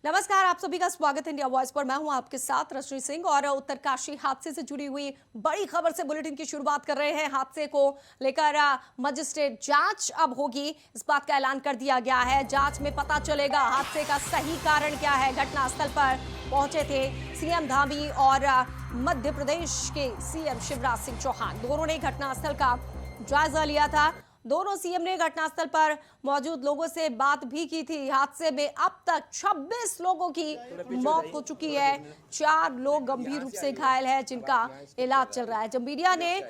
नमस्कार, आप सभी का स्वागत है इंडिया वॉइस पर। मैं हूं आपके साथ रश्मि सिंह और उत्तरकाशी हादसे से जुड़ी हुई बड़ी खबर से बुलेटिन की शुरुआत कर रहे हैं। हादसे को लेकर मजिस्ट्रेट जांच अब होगी, इस बात का ऐलान कर दिया गया है। जांच में पता चलेगा हादसे का सही कारण क्या है। घटनास्थल पर पहुंचे थे सीएम धामी और मध्य प्रदेश के सीएम शिवराज सिंह चौहान। दोनों ने घटनास्थल का जायजा लिया था। दोनों सीएम ने घटनास्थल पर मौजूद लोगों से बात भी की थी। हादसे में अब तक 26 लोगों की मौत हो चुकी है। 4 लोग गंभीर रूप से घायल हैं, जिनका इलाज चल रहा है। जब मीडिया ने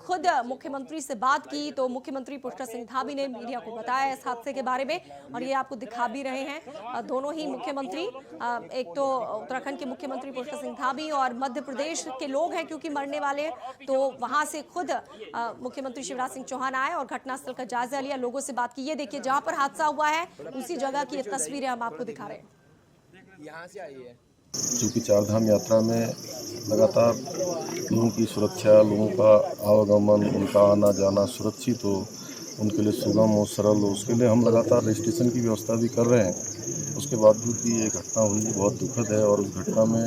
खुद मुख्यमंत्री से बात की तो मुख्यमंत्री पुष्कर सिंह धामी ने मीडिया को बताया इस हादसे के बारे में, और ये आपको दिखा भी रहे हैं। दोनों ही मुख्यमंत्री, एक तो उत्तराखंड के मुख्यमंत्री पुष्कर सिंह धामी और मध्य प्रदेश के लोग हैं क्योंकि मरने वाले, तो वहां से खुद मुख्यमंत्री शिवराज सिंह चौहान आए और घटनास्थल का जायजा लिया, लोगों से बात की। ये देखिए, जहां पर हादसा हुआ है उसी जगह की तस्वीरें हम आपको दिखा रहे हैं। यहाँ से आई है चूँकि चारधाम यात्रा में लगातार लोगों की सुरक्षा, लोगों का आवागमन, उनका आना जाना सुरक्षित हो, उनके लिए सुगम हो, सरल हो, उसके लिए हम लगातार रजिस्ट्रेशन की व्यवस्था भी कर रहे हैं। उसके बावजूद भी ये घटना हुई बहुत दुखद है, और उस घटना में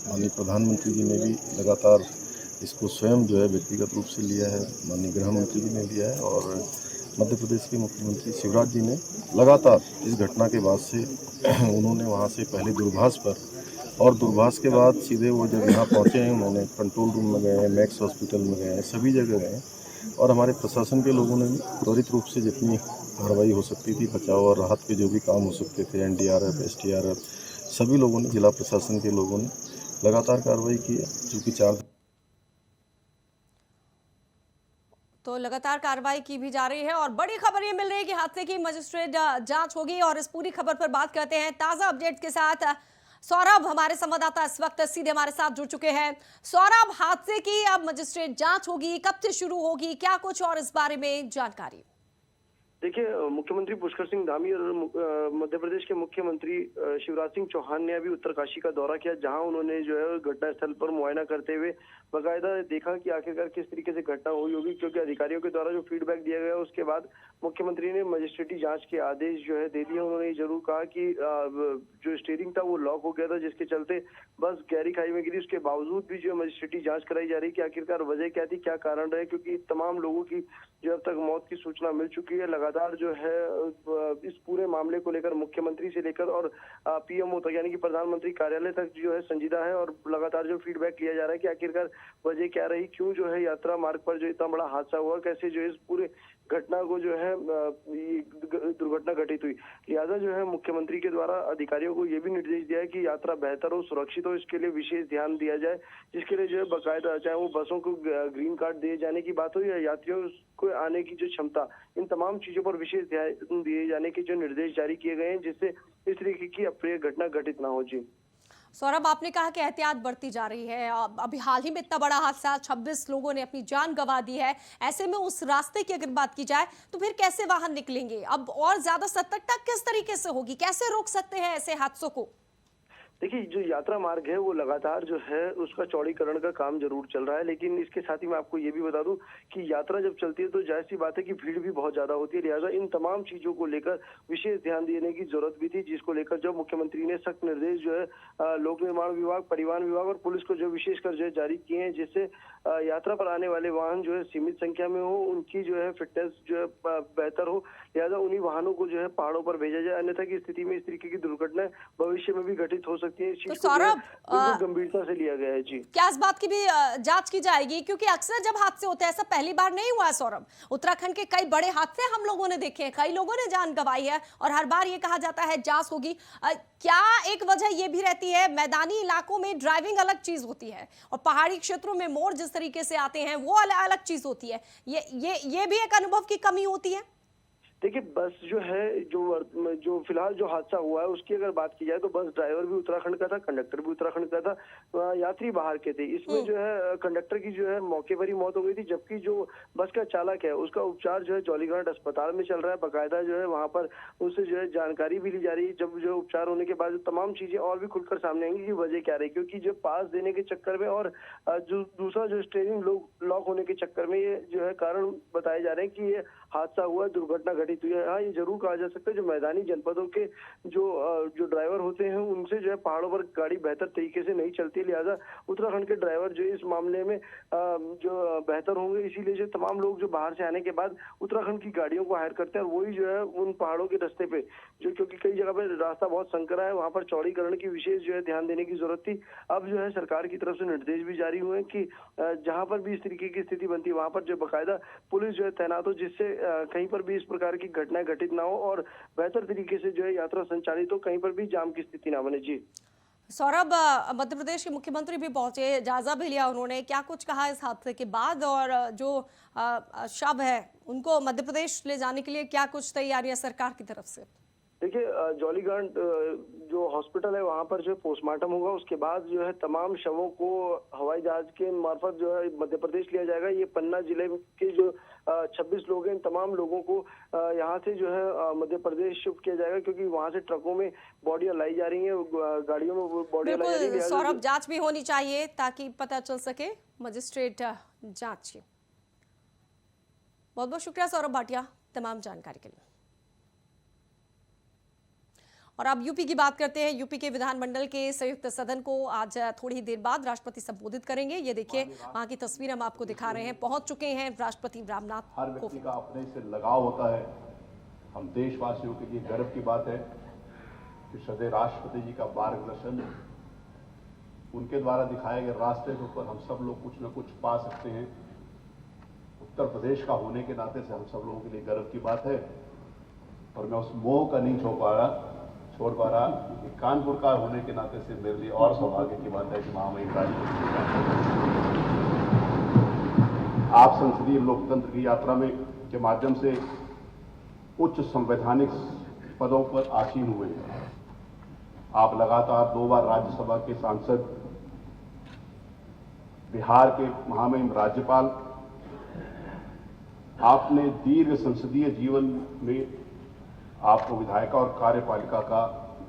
माननीय प्रधानमंत्री जी ने भी लगातार इसको स्वयं जो है व्यक्तिगत रूप से लिया है, माननीय गृह मंत्री जी ने लिया है, और मध्य प्रदेश के मुख्यमंत्री शिवराज जी ने लगातार इस घटना के बाद से उन्होंने वहाँ से पहले दूरभाष पर, और दूरभाष के बाद सीधे वो जब यहाँ पहुँचे हैं, उन्होंने कंट्रोल रूम में गए, मैक्स हॉस्पिटल में गए, सभी जगह गए, और हमारे प्रशासन के लोगों ने भी त्वरित रूप से जितनी कार्रवाई हो सकती थी, बचाव और राहत के जो भी काम हो सकते थे, एनडीआरएफ, एसडीआरएफ, सभी लोगों ने, जिला प्रशासन के लोगों ने लगातार कार्रवाई की है। चूँकि 4 तो लगातार कार्रवाई की भी जा रही है और बड़ी खबर ये मिल रही है कि हादसे की मजिस्ट्रेट जांच होगी। और इस पूरी खबर पर बात करते हैं ताजा अपडेट के साथ। सौरभ, हमारे संवाददाता इस वक्त सीधे हमारे साथ जुड़ चुके हैं। सौरभ, हादसे की अब मजिस्ट्रेट जांच होगी, कब से शुरू होगी, क्या कुछ और इस बारे में जानकारी? देखिए, मुख्यमंत्री पुष्कर सिंह धामी और मध्य प्रदेश के मुख्यमंत्री शिवराज सिंह चौहान ने अभी उत्तरकाशी का दौरा किया, जहां उन्होंने जो है घटनास्थल पर मुआयना करते हुए बाकायदा देखा कि आखिरकार किस तरीके से घटना हुई होगी, क्योंकि अधिकारियों के द्वारा जो फीडबैक दिया गया उसके बाद मुख्यमंत्री ने मजिस्ट्रेटी जांच के आदेश जो है दे दिए। उन्होंने ये जरूर कहा कि जो स्टीयरिंग था वो लॉक हो गया था, जिसके चलते बस गहरी खाई में गिरी। उसके बावजूद भी जो मजिस्ट्रेटी जांच कराई जा रही है कि आखिरकार वजह क्या थी, क्या कारण रहे, क्योंकि तमाम लोगों की जो अब तक मौत की सूचना मिल चुकी है। लगातार जो है इस पूरे मामले को लेकर मुख्यमंत्री से लेकर और पीएमओ तक, यानी कि प्रधानमंत्री कार्यालय तक जो है संजीदा है, और लगातार जो फीडबैक लिया जा रहा है कि आखिरकार वजह क्या रही, क्यों जो है यात्रा मार्ग पर जो इतना बड़ा हादसा हुआ, कैसे जो इस पूरे घटना को जो है दुर्घटना घटित हुई। लिहाजा जो है मुख्यमंत्री के द्वारा अधिकारियों को ये भी निर्देश दिया है कि यात्रा बेहतर हो, सुरक्षित हो, इसके लिए विशेष ध्यान दिया जाए, जिसके लिए जो है बाकायदा, चाहे वो बसों को ग्रीन कार्ड दिए जाने की बात हो या यात्रियों को आने की जो क्षमता, इन तमाम चीजों पर विशेष ध्यान दिए जाने के जो निर्देश जारी किए गए हैं, जिससे इस तरीके की अप्रिय घटना घटित ना हो। जी सौरभ, आपने कहा कि एहतियात बढ़ती जा रही है। अभी हाल ही में इतना बड़ा हादसा, 26 लोगों ने अपनी जान गंवा दी है। ऐसे में उस रास्ते की अगर बात की जाए तो फिर कैसे वाहन निकलेंगे? अब और ज्यादा सतर्कता किस तरीके से होगी? कैसे रोक सकते हैं ऐसे हादसों को? देखिए, जो यात्रा मार्ग है वो लगातार जो है उसका चौड़ीकरण का काम जरूर चल रहा है, लेकिन इसके साथ ही मैं आपको ये भी बता दूं कि यात्रा जब चलती है तो जाहिर सी बात है कि भीड़ भी बहुत ज्यादा होती है। लिहाजा इन तमाम चीजों को लेकर विशेष ध्यान देने की जरूरत भी थी, जिसको लेकर जो मुख्यमंत्री ने सख्त निर्देश जो है लोक निर्माण विभाग, परिवहन विभाग और पुलिस को जो विशेषकर जो है जारी किए हैं, जिससे यात्रा पर आने वाले वाहन जो है सीमित संख्या में हो, उनकी जो है फिटनेस जो है बेहतर हो। लिहाजा उन्हीं वाहनों को जो है पहाड़ों पर भेजा जाए, अन्यथा की स्थिति में इस तरीके की दुर्घटना भविष्य में भी घटित हो सकती है। इस तो चीज को सौरभ, बिल्कुल गंभीरता से लिया गया है। जी, क्या इस बात की भी जांच की जाएगी? क्योंकि अक्सर जब हादसे होते हैं, ऐसा पहली बार नहीं हुआ है सौरभ। उत्तराखंड के कई बड़े हादसे हम लोगों ने देखे हैं, कई लोगों ने जान गंवाई है, और हर बार ये कहा जाता है जांच होगी। क्या एक वजह ये भी रहती है, मैदानी इलाकों में ड्राइविंग अलग चीज होती है और पहाड़ी क्षेत्रों में मोड़ जिस तरीके से आते हैं वो अलग चीज होती है, ये भी एक अनुभव की कमी होती है? देखिए, बस जो है जो फिलहाल जो हादसा हुआ है उसकी अगर बात की जाए तो बस ड्राइवर भी उत्तराखंड का था, कंडक्टर भी उत्तराखंड का था, यात्री बाहर के थे। इसमें जो है कंडक्टर की जो है मौके पर ही मौत हो गई थी, जबकि जो बस का चालक है उसका उपचार जो है जौलीग्रांट अस्पताल में चल रहा है। बाकायदा जो है वहां पर उससे जो है जानकारी भी ली जा रही है। जब जो उपचार होने के बाद तमाम चीजें और भी खुलकर सामने आएंगी कि वजह क्या रही, क्योंकि जो पास देने के चक्कर में और जो दूसरा जो स्टीयरिंग लॉक होने के चक्कर में ये जो है कारण बताए जा रहे हैं कि ये हादसा हुआ, दुर्घटना घटित हुई है। हाँ, ये जरूर कहा जा सकता है जो मैदानी जनपदों के जो ड्राइवर होते हैं उनसे जो है पहाड़ों पर गाड़ी बेहतर तरीके से नहीं चलती, लिहाजा उत्तराखंड के ड्राइवर जो इस मामले में जो बेहतर होंगे, इसीलिए जो तमाम लोग जो बाहर से आने के बाद उत्तराखंड की गाड़ियों को हायर करते हैं और वही जो है उन पहाड़ों के रास्ते पे जो, क्योंकि कई जगह पे रास्ता बहुत संकरा है, वहां पर चौड़ीकरण की विशेष जो है ध्यान देने की जरूरत थी। अब जो है सरकार की तरफ से निर्देश भी जारी हुए हैं कि जहां पर भी इस तरीके की स्थिति बनती है वहां पर जो बाकायदा पुलिस जो है तैनात हो, जिससे कहीं पर भी इस प्रकार की घटनाएं घटित ना हो और बेहतर तरीके से जो है यात्रा संचालित हो, कहीं पर भी जाम की स्थिति ना बने। जी सौरभ, मध्य प्रदेश के मुख्यमंत्री भी पहुंचे, जायजा भी लिया उन्होंने, क्या कुछ कहा इस हादसे के बाद, और जो शव है उनको मध्य प्रदेश ले जाने के लिए क्या कुछ तैयारियां सरकार की तरफ से? देखिए, जौलीग्रांट जो हॉस्पिटल है वहां पर जो पोस्टमार्टम होगा, उसके बाद जो है तमाम शवों को हवाई जहाज के मार्फत जो है मध्य प्रदेश लिया जाएगा। ये पन्ना जिले के जो 26 लोग हैं, इन तमाम लोगों को यहाँ से जो है मध्य प्रदेश शिफ्ट किया जाएगा, क्योंकि वहां से ट्रकों में बॉडियां लाई जा रही हैं, गाड़ियों में बॉडियां लाई जा रही हैं। सौरभ, जांच भी होनी चाहिए ताकि पता चल सके, मजिस्ट्रेट जांच। बहुत बहुत शुक्रिया सौरभ भाटिया तमाम जानकारी के लिए। और अब यूपी की बात करते हैं। यूपी के विधानमंडल के संयुक्त सदन को आज थोड़ी ही देर बाद राष्ट्रपति संबोधित करेंगे। ये देखिए, वहां की तस्वीर हम आपको दिखा रहे हैं। पहुंच चुके हैं राष्ट्रपति रामनाथ। हर व्यक्ति का अपने से लगाव होता है। हम देशवासियों के लिए गर्व की बात है कि सदैव राष्ट्रपति जी का मार्गदर्शन, उनके द्वारा दिखाए गए रास्ते के ऊपर हम सब लोग कुछ न कुछ पा सकते हैं। उत्तर प्रदेश का होने के नाते से हम सब लोगों के लिए गर्व की बात है और मैं उस मोह का नहीं छोड़ पा रहा कि कानपुर का होने के नाते से मेरे लिए और सौभाग्य की बात है कि महामहिम राष्ट्रपति आप संसदीय लोकतंत्र की यात्रा में के माध्यम से उच्च संवैधानिक पदों पर आसीन हुए हैं। आप लगातार 2 बार राज्यसभा के सांसद, बिहार के महामहिम राज्यपाल, आपने दीर्घ संसदीय जीवन में आपको विधायिका और कार्यपालिका का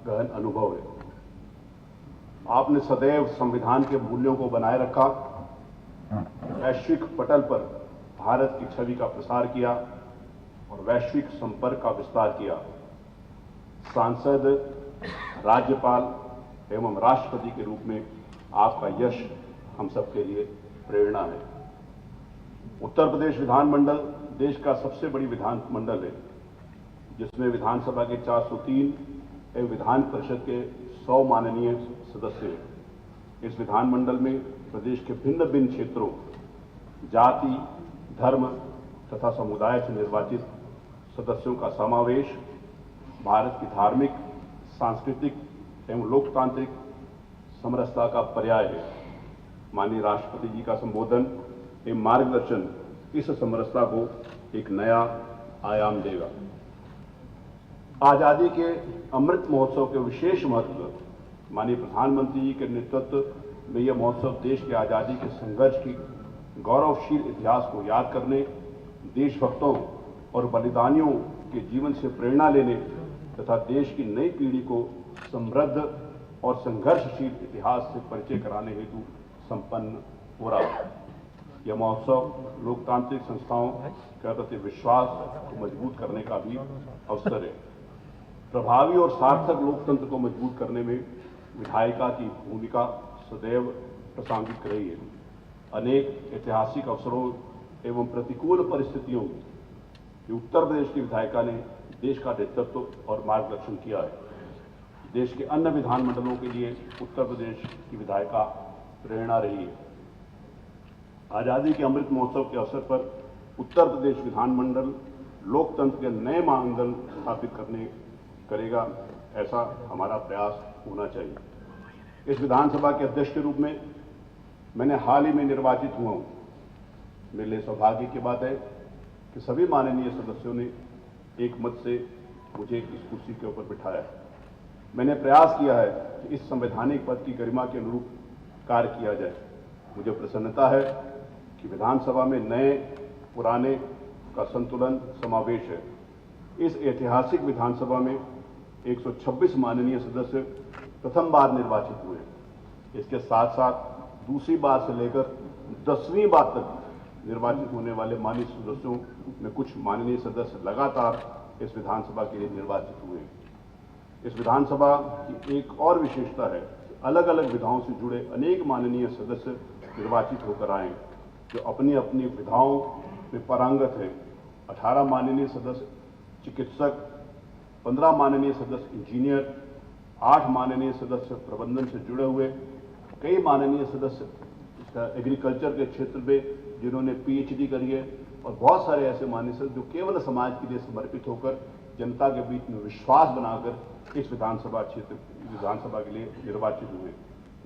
गहन अनुभव है। आपने सदैव संविधान के मूल्यों को बनाए रखा, वैश्विक पटल पर भारत की छवि का प्रसार किया और वैश्विक संपर्क का विस्तार किया। सांसद, राज्यपाल एवं राष्ट्रपति के रूप में आपका यश हम सबके लिए प्रेरणा है। उत्तर प्रदेश विधानमंडल देश का सबसे बड़ी विधानमंडल है, जिसमें विधानसभा के 403 एवं विधान परिषद के 100 माननीय सदस्य हैं। इस विधानमंडल में प्रदेश के भिन्न भिन्न क्षेत्रों, जाति, धर्म तथा समुदाय से निर्वाचित सदस्यों का समावेश भारत की धार्मिक, सांस्कृतिक एवं लोकतांत्रिक समरसता का पर्याय है। माननीय राष्ट्रपति जी का संबोधन एवं मार्गदर्शन इस समरसता को एक नया आयाम देगा। आजादी के अमृत महोत्सव के विशेष महत्व, माननीय प्रधानमंत्री जी के नेतृत्व में यह महोत्सव देश की आजादी के संघर्ष की गौरवशील इतिहास को याद करने, देशभक्तों और बलिदानियों के जीवन से प्रेरणा लेने तथा देश की नई पीढ़ी को समृद्ध और संघर्षशील इतिहास से परिचय कराने हेतु संपन्न हो रहा है। यह महोत्सव लोकतांत्रिक संस्थाओं के प्रति विश्वास को मजबूत करने का भी अवसर है। प्रभावी और सार्थक लोकतंत्र को मजबूत करने में विधायिका की भूमिका सदैव प्रासंगिक रही है। अनेक ऐतिहासिक अवसरों एवं प्रतिकूल परिस्थितियों में उत्तर प्रदेश की विधायिका ने देश का नेतृत्व और मार्गदर्शन किया है। देश के अन्य विधानमंडलों के लिए उत्तर प्रदेश की विधायिका प्रेरणा रही है। आजादी के अमृत महोत्सव के अवसर पर उत्तर प्रदेश विधानमंडल लोकतंत्र के नए मानदंड स्थापित करेगा, ऐसा हमारा प्रयास होना चाहिए। इस विधानसभा के अध्यक्ष के रूप में मैंने हाल ही में निर्वाचित हुआ हूं। मेरे लिए सौभाग्य की बात है कि सभी माननीय सदस्यों ने एक मत से मुझे इस कुर्सी के ऊपर बिठाया है। मैंने प्रयास किया है कि इस संवैधानिक पद की गरिमा के अनुरूप कार्य किया जाए। मुझे प्रसन्नता है कि विधानसभा में नए पुराने का संतुलन समावेश है। इस ऐतिहासिक विधानसभा में 126 माननीय सदस्य प्रथम बार निर्वाचित हुए। इसके साथ साथ दूसरी बार से लेकर 10वीं बार तक निर्वाचित होने वाले माननीय सदस्यों में कुछ माननीय सदस्य लगातार इस विधानसभा के लिए निर्वाचित हुए। इस विधानसभा की एक और विशेषता है कि अलग अलग विधाओं से जुड़े अनेक माननीय सदस्य निर्वाचित होकर आए जो अपनी अपनी विधाओं में पारंगत हैं। 18 माननीय सदस्य चिकित्सक, 15 माननीय सदस्य इंजीनियर, 8 माननीय सदस्य प्रबंधन से जुड़े हुए, कई माननीय सदस्य एग्रीकल्चर के क्षेत्र में जिन्होंने पीएचडी करी है और बहुत सारे ऐसे माननीय सदस्य जो केवल समाज के लिए समर्पित होकर जनता के बीच में विश्वास बनाकर इस विधानसभा के लिए निर्वाचित हुए।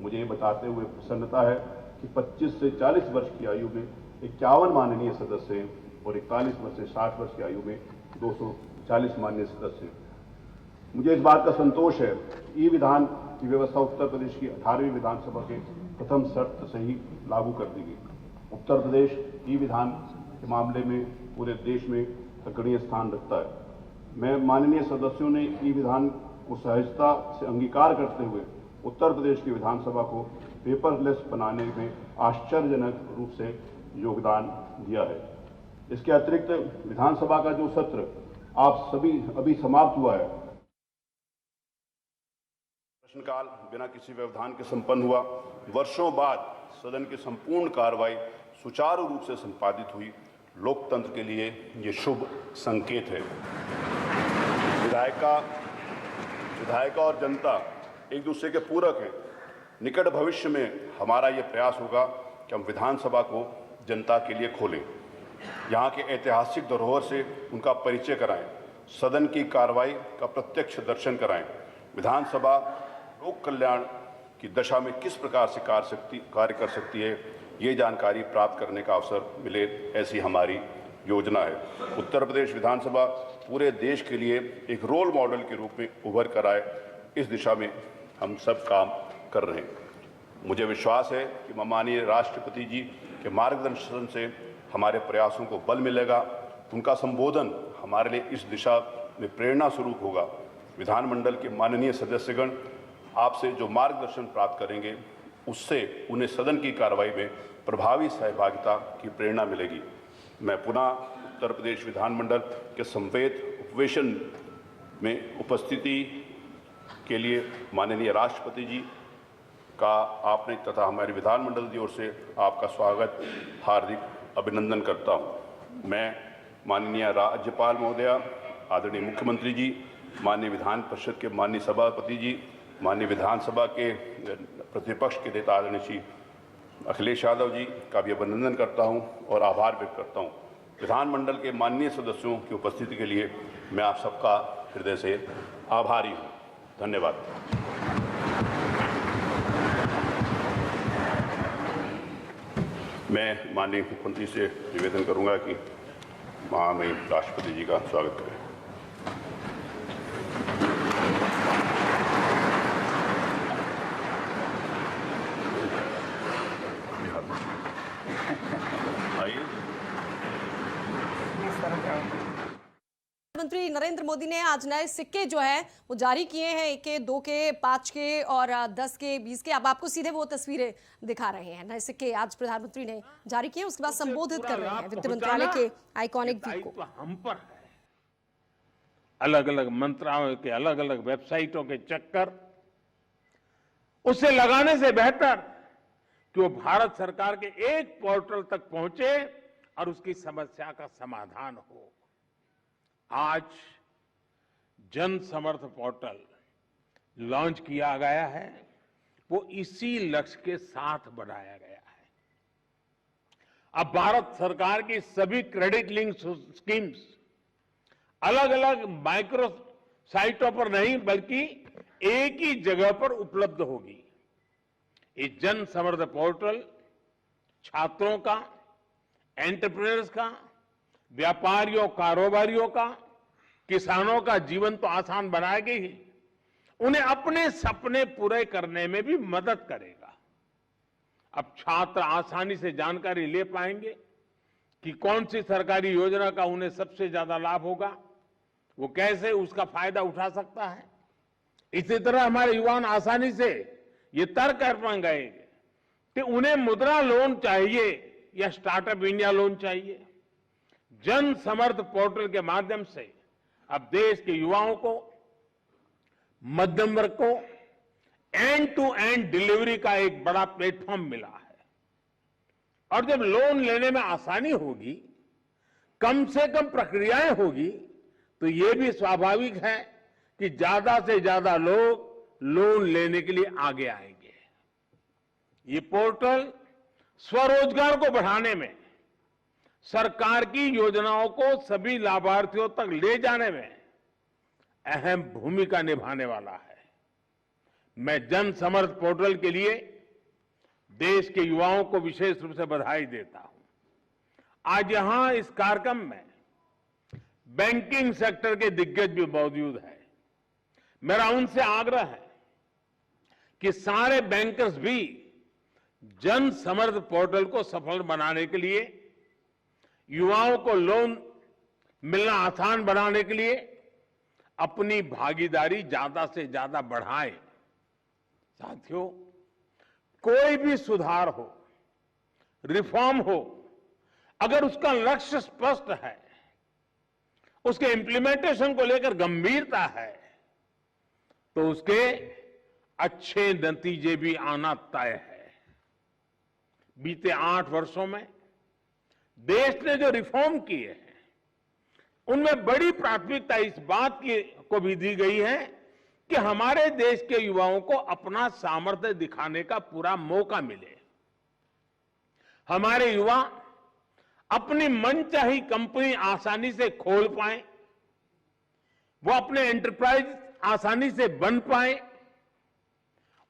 मुझे ये बताते हुए प्रसन्नता है कि 25 से 40 वर्ष की आयु में 51 माननीय सदस्य हैं और 41 वर्ष से 60 वर्ष की आयु में 240 माननीय सदस्य हैं। मुझे इस बात का संतोष है कि ई-विधान की व्यवस्था उत्तर प्रदेश की 18वीं विधानसभा के प्रथम शर्त से ही लागू कर दी गई। उत्तर प्रदेश ई-विधान के मामले में पूरे देश में अग्रणीय स्थान रखता है। मैं माननीय सदस्यों ने ई-विधान को सहजता से अंगीकार करते हुए उत्तर प्रदेश की विधानसभा को पेपरलेस बनाने में आश्चर्यजनक रूप से योगदान दिया है। इसके अतिरिक्त विधानसभा का जो सत्र आप सभी अभी समाप्त हुआ है, प्रश्नकाल बिना किसी व्यवधान के संपन्न हुआ। वर्षों बाद सदन की संपूर्ण कार्रवाई सुचारू रूप से संपादित हुई। लोकतंत्र के लिए ये शुभ संकेत है। विधायिका और जनता एक दूसरे के पूरक हैं। निकट भविष्य में हमारा ये प्रयास होगा कि हम विधानसभा को जनता के लिए खोलें, यहाँ के ऐतिहासिक धरोहर से उनका परिचय कराएं, सदन की कार्रवाई का प्रत्यक्ष दर्शन कराएं, विधानसभा लोक कल्याण की दशा में किस प्रकार से कार्य कर सकती है, ये जानकारी प्राप्त करने का अवसर मिले, ऐसी हमारी योजना है। उत्तर प्रदेश विधानसभा पूरे देश के लिए एक रोल मॉडल के रूप में उभर कर आए, इस दिशा में हम सब काम कर रहे हैं। मुझे विश्वास है कि माननीय राष्ट्रपति जी के मार्गदर्शन से हमारे प्रयासों को बल मिलेगा। उनका संबोधन हमारे लिए इस दिशा में प्रेरणा स्वरूप होगा। विधानमंडल के माननीय सदस्यगण आपसे जो मार्गदर्शन प्राप्त करेंगे, उससे उन्हें सदन की कार्रवाई में प्रभावी सहभागिता की प्रेरणा मिलेगी। मैं पुनः उत्तर प्रदेश विधानमंडल के संवेद उपवेशन में उपस्थिति के लिए माननीय राष्ट्रपति जी का आपने तथा हमारे विधानमंडल की ओर से आपका स्वागत, हार्दिक अभिनंदन करता हूं। मैं माननीय राज्यपाल महोदया, आदरणीय मुख्यमंत्री जी, माननीय विधान परिषद के माननीय सभापति जी, माननीय विधानसभा के प्रतिपक्ष के नेता आदरणीय श्री अखिलेश यादव जी का भी अभिनंदन करता हूं और आभार व्यक्त करता हूं। विधानमंडल के माननीय सदस्यों की उपस्थिति के लिए मैं आप सबका हृदय से आभारी हूं। धन्यवाद। मैं माननीय मुख्यमंत्री से निवेदन करूंगा कि माननीय राष्ट्रपति जी का स्वागत करें। प्रधानमंत्री नरेंद्र मोदी ने आज नए सिक्के जो है वो जारी किए हैं, 1 के, 2 के, 5 के और 10 के, 20 के। अब आपको सीधे वो तस्वीरें दिखा रहे हैं। नए सिक्के आज प्रधानमंत्री ने जारी किए, उसके बाद संबोधित कर रहे हैं वित्त मंत्रालय के आइकॉनिक वीक को। हम पर है। अलग अलग मंत्रालयों के अलग अलग वेबसाइटों के चक्कर, उसे लगाने से बेहतर कि वो भारत सरकार के एक पोर्टल तक पहुंचे और उसकी समस्या का समाधान हो। आज जन समर्थ पोर्टल लॉन्च किया गया है, वो इसी लक्ष्य के साथ बनाया गया है। अब भारत सरकार की सभी क्रेडिट लिंक स्कीम्स अलग अलग माइक्रो साइटों पर नहीं बल्कि एक ही जगह पर उपलब्ध होगी। ये जन समर्थ पोर्टल छात्रों का, एंटरप्रेन्योर्स का, व्यापारियों, कारोबारियों का, किसानों का जीवन तो आसान बनाएगी ही, उन्हें अपने सपने पूरे करने में भी मदद करेगा। अब छात्र आसानी से जानकारी ले पाएंगे कि कौन सी सरकारी योजना का उन्हें सबसे ज्यादा लाभ होगा, वो कैसे उसका फायदा उठा सकता है। इसी तरह हमारे युवा आसानी से ये तय कर पाएंगे कि उन्हें मुद्रा लोन चाहिए या स्टार्टअप इंडिया लोन चाहिए, जन समर्थ पोर्टल के माध्यम से अब देश के युवाओं को, मध्यम वर्ग को एंड टू एंड डिलीवरी का एक बड़ा प्लेटफॉर्म मिला है। और जब लोन लेने में आसानी होगी, कम से कम प्रक्रियाएं होगी, तो ये भी स्वाभाविक है कि ज्यादा से ज्यादा लोग लोन लेने के लिए आगे आएंगे। ये पोर्टल स्वरोजगार को बढ़ाने में, सरकार की योजनाओं को सभी लाभार्थियों तक ले जाने में अहम भूमिका निभाने वाला है। मैं जन समर्थ पोर्टल के लिए देश के युवाओं को विशेष रूप से बधाई देता हूं। आज यहां इस कार्यक्रम में बैंकिंग सेक्टर के दिग्गज भी मौजूद हैं। मेरा उनसे आग्रह है कि सारे बैंकर्स भी जन समर्थ पोर्टल को सफल बनाने के लिए, युवाओं को लोन मिलना आसान बनाने के लिए अपनी भागीदारी ज्यादा से ज्यादा बढ़ाएं। साथियों, कोई भी सुधार हो, रिफॉर्म हो, अगर उसका लक्ष्य स्पष्ट है, उसके इंप्लीमेंटेशन को लेकर गंभीरता है, तो उसके अच्छे नतीजे भी आना तय है। बीते 8 वर्षों में देश ने जो रिफॉर्म किए हैं, उनमें बड़ी प्राथमिकता इस बात की को भी दी गई है कि हमारे देश के युवाओं को अपना सामर्थ्य दिखाने का पूरा मौका मिले। हमारे युवा अपनी मनचाही कंपनी आसानी से खोल पाए, वो अपने एंटरप्राइज आसानी से बन पाए,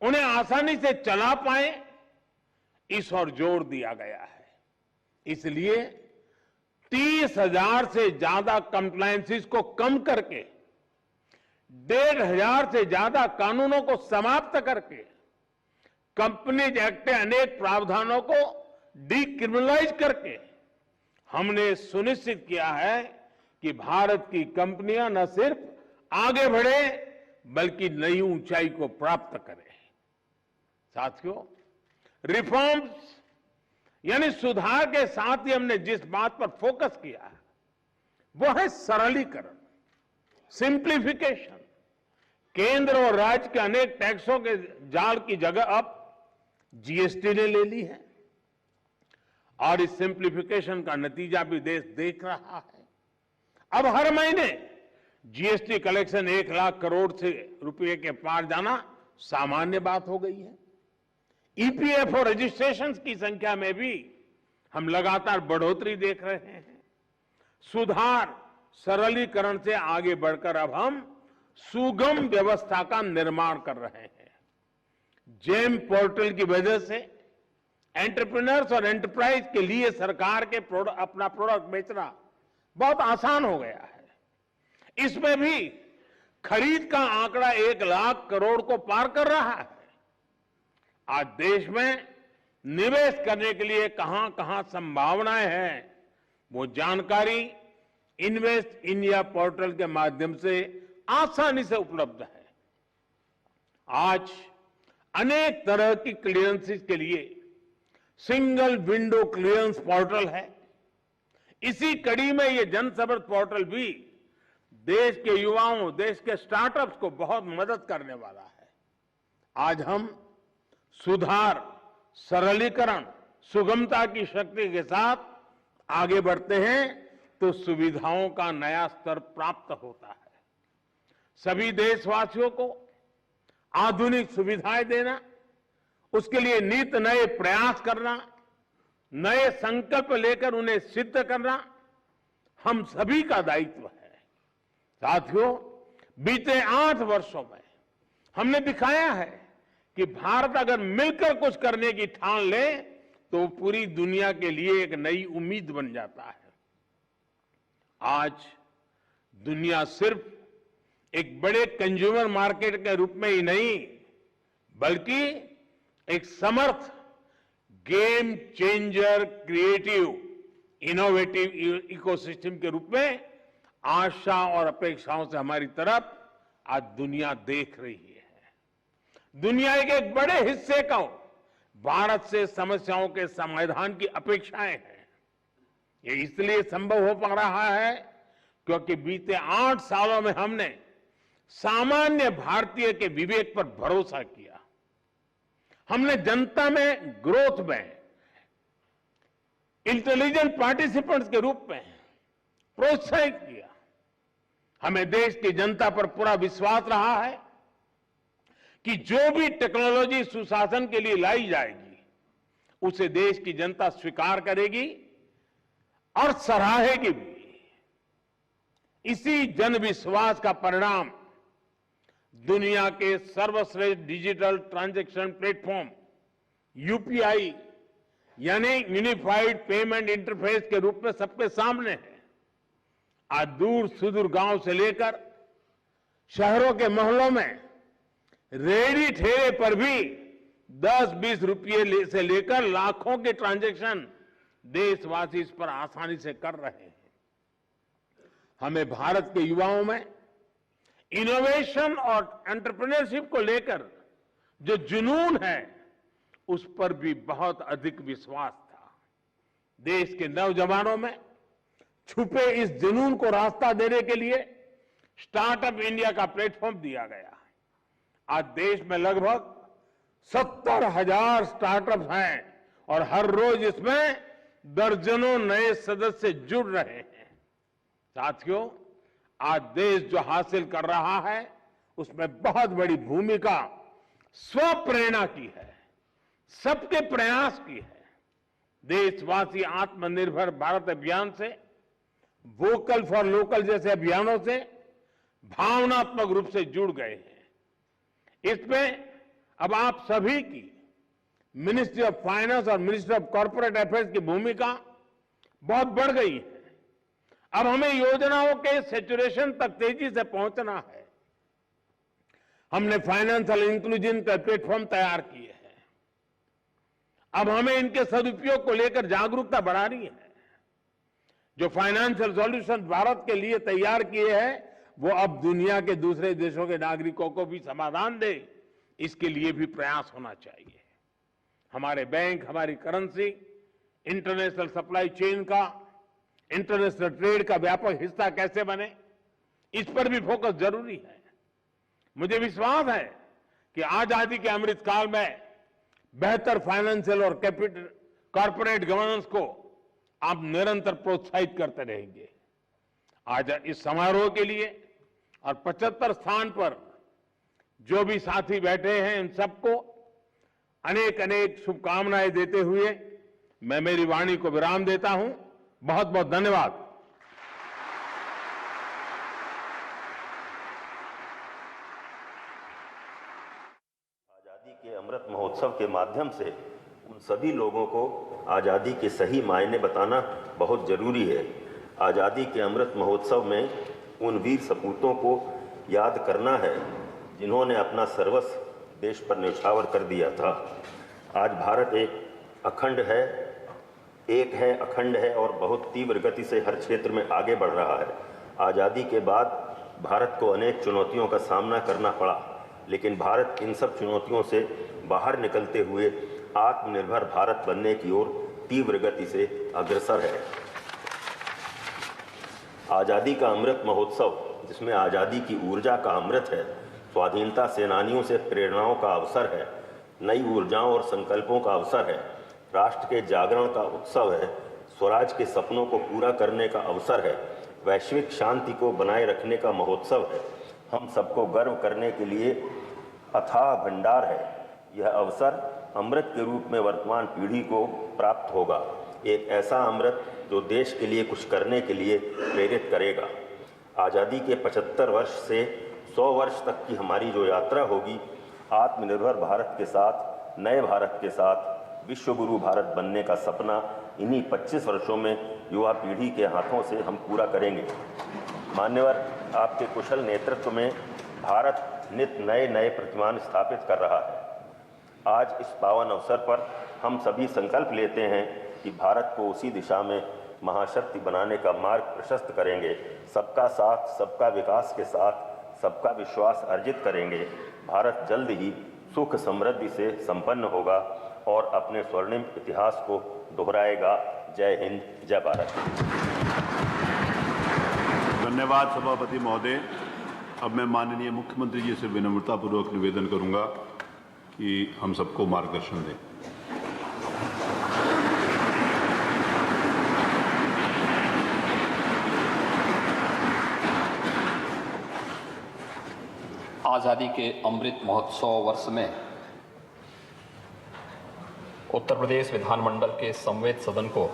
उन्हें आसानी से चला पाए, इस ओर जोर दिया गया है। इसलिए 30,000 से ज्यादा कंप्लायंसेस को कम करके 1,500 से ज्यादा कानूनों को समाप्त करके कंपनीज एक्ट के अनेक प्रावधानों को डीक्रिमिनलाइज करके हमने सुनिश्चित किया है कि भारत की कंपनियां न सिर्फ आगे बढ़े बल्कि नई ऊंचाई को प्राप्त करें। साथियों, रिफॉर्म्स यानी सुधार के साथ ही हमने जिस बात पर फोकस किया है वो है सरलीकरण, सिंप्लीफिकेशन। केंद्र और राज्य के अनेक टैक्सों के जाल की जगह अब जीएसटी ने ले ली है और इस सिंप्लीफिकेशन का नतीजा भी देश देख रहा है। अब हर महीने जीएसटी कलेक्शन 1 लाख करोड़ से रुपए के पार जाना सामान्य बात हो गई है। ईपीएफओ रजिस्ट्रेशन की संख्या में भी हम लगातार बढ़ोतरी देख रहे हैं। सुधार, सरलीकरण से आगे बढ़कर अब हम सुगम व्यवस्था का निर्माण कर रहे हैं। जेम पोर्टल की वजह से एंटरप्रेन्योर्स और एंटरप्राइज के लिए सरकार के अपना प्रोडक्ट बेचना बहुत आसान हो गया है। इसमें भी खरीद का आंकड़ा 1 लाख करोड़ को पार कर रहा है। आज देश में निवेश करने के लिए कहां कहां संभावनाएं हैं, वो जानकारी इन्वेस्ट इंडिया पोर्टल के माध्यम से आसानी से उपलब्ध है। आज अनेक तरह की क्लियरेंसेस के लिए सिंगल विंडो क्लियरेंस पोर्टल है। इसी कड़ी में ये जनसमर्थ पोर्टल भी देश के युवाओं, देश के स्टार्टअप्स को बहुत मदद करने वाला है। आज हम सुधार, सरलीकरण, सुगमता की शक्ति के साथ आगे बढ़ते हैं तो सुविधाओं का नया स्तर प्राप्त होता है। सभी देशवासियों को आधुनिक सुविधाएं देना, उसके लिए नित नए प्रयास करना, नए संकल्प लेकर उन्हें सिद्ध करना हम सभी का दायित्व है। साथियों, बीते 8 वर्षों में हमने दिखाया है कि भारत अगर मिलकर कुछ करने की ठान ले तो पूरी दुनिया के लिए एक नई उम्मीद बन जाता है। आज दुनिया सिर्फ एक बड़े कंज्यूमर मार्केट के रूप में ही नहीं बल्कि एक समर्थ game changer, creative, innovative ecosystem के रूप में आशा और अपेक्षाओं से हमारी तरफ आज दुनिया देख रही है। दुनिया के एक बड़े हिस्से को भारत से समस्याओं के समाधान की अपेक्षाएं हैं। ये इसलिए संभव हो पा रहा है क्योंकि बीते 8 सालों में हमने सामान्य भारतीय के विवेक पर भरोसा किया। हमने जनता में ग्रोथ में इंटेलिजेंट पार्टिसिपेंट्स के रूप में प्रोत्साहित किया। हमें देश की जनता पर पूरा विश्वास रहा है कि जो भी टेक्नोलॉजी सुशासन के लिए लाई जाएगी उसे देश की जनता स्वीकार करेगी और सराहेगी भी। इसी जन विश्वास का परिणाम दुनिया के सर्वश्रेष्ठ डिजिटल ट्रांजैक्शन प्लेटफॉर्म यूपीआई यानी यूनिफाइड पेमेंट इंटरफेस के रूप में सबके सामने है। आज दूर सुदूर गांव से लेकर शहरों के मोहल्लों में रेहड़ी ठेले पर भी 10-20 रुपये से लेकर लाखों के ट्रांजैक्शन देशवासी इस पर आसानी से कर रहे हैं। हमें भारत के युवाओं में इनोवेशन और एंटरप्रेन्योरशिप को लेकर जो जुनून है उस पर भी बहुत अधिक विश्वास था। देश के नौजवानों में छुपे इस जुनून को रास्ता देने के लिए स्टार्टअप इंडिया का प्लेटफॉर्म दिया गया। आज देश में लगभग 70,000 स्टार्टअप्स हैं और हर रोज इसमें दर्जनों नए सदस्य जुड़ रहे हैं। साथियों, आज देश जो हासिल कर रहा है उसमें बहुत बड़ी भूमिका स्वप्रेरणा की है, सबके प्रयास की है। देशवासी आत्मनिर्भर भारत अभियान से, वोकल फॉर लोकल जैसे अभियानों से भावनात्मक रूप से जुड़ गए हैं। इसमें अब आप सभी की मिनिस्ट्री ऑफ फाइनेंस और मिनिस्ट्री ऑफ कॉर्पोरेट अफेयर्स की भूमिका बहुत बढ़ गई है। अब हमें योजनाओं के सैचुरेशन तक तेजी से पहुंचना है। हमने फाइनेंशियल इंक्लूजन का प्लेटफॉर्म तैयार किए हैं। अब हमें इनके सदुपयोग को लेकर जागरूकता बढ़ानी है। जो फाइनेंशियल सॉल्यूशन भारत के लिए तैयार किए हैं वो अब दुनिया के दूसरे देशों के नागरिकों को भी समाधान दे, इसके लिए भी प्रयास होना चाहिए। हमारे बैंक, हमारी करेंसी, इंटरनेशनल सप्लाई चेन का, इंटरनेशनल ट्रेड का व्यापक हिस्सा कैसे बने, इस पर भी फोकस जरूरी है। मुझे विश्वास है कि आजादी के अमृत काल में बेहतर फाइनेंशियल और कैपिटल कॉर्पोरेट गवर्नेंस को आप निरंतर प्रोत्साहित करते रहेंगे। आज इस समारोह के लिए और 75 स्थान पर जो भी साथी बैठे हैं उन सबको अनेक अनेक शुभकामनाएं देते हुए मैं मेरी वाणी को विराम देता हूं। बहुत बहुत धन्यवाद। आजादी के अमृत महोत्सव के माध्यम से उन सभी लोगों को आजादी के सही मायने बताना बहुत जरूरी है। आजादी के अमृत महोत्सव में उन वीर सपूतों को याद करना है जिन्होंने अपना सर्वस्व देश पर न्यौछावर कर दिया था। आज भारत एक अखंड है और बहुत तीव्र गति से हर क्षेत्र में आगे बढ़ रहा है। आज़ादी के बाद भारत को अनेक चुनौतियों का सामना करना पड़ा, लेकिन भारत इन सब चुनौतियों से बाहर निकलते हुए आत्मनिर्भर भारत बनने की ओर तीव्र गति से अग्रसर है। आज़ादी का अमृत महोत्सव, जिसमें आज़ादी की ऊर्जा का अमृत है, स्वाधीनता सेनानियों से प्रेरणाओं का अवसर है, नई ऊर्जाओं और संकल्पों का अवसर है, राष्ट्र के जागरण का उत्सव है, स्वराज के सपनों को पूरा करने का अवसर है, वैश्विक शांति को बनाए रखने का महोत्सव है। हम सबको गर्व करने के लिए अथाह भंडार है। यह अवसर अमृत के रूप में वर्तमान पीढ़ी को प्राप्त होगा, एक ऐसा अमृत जो देश के लिए कुछ करने के लिए प्रेरित करेगा। आज़ादी के 75 वर्ष से 100 वर्ष तक की हमारी जो यात्रा होगी, आत्मनिर्भर भारत के साथ, नए भारत के साथ विश्व गुरु भारत बनने का सपना इन्हीं 25 वर्षों में युवा पीढ़ी के हाथों से हम पूरा करेंगे। मान्यवर, आपके कुशल नेतृत्व में भारत नित नए नए प्रतिमान स्थापित कर रहा है। आज इस पावन अवसर पर हम सभी संकल्प लेते हैं कि भारत को उसी दिशा में महाशक्ति बनाने का मार्ग प्रशस्त करेंगे। सबका साथ, सबका विकास के साथ सबका विश्वास अर्जित करेंगे। भारत जल्द ही सुख समृद्धि से संपन्न होगा। और अपने स्वर्णिम इतिहास को दोहराएगा। जय हिंद, जय भारत। धन्यवाद सभापति महोदय। अब मैं माननीय मुख्यमंत्री जी से विनम्रतापूर्वक निवेदन करूंगा कि हम सबको मार्गदर्शन दें। आज़ादी के अमृत महोत्सव वर्ष में उत्तर प्रदेश विधानमंडल के संवेद सदन को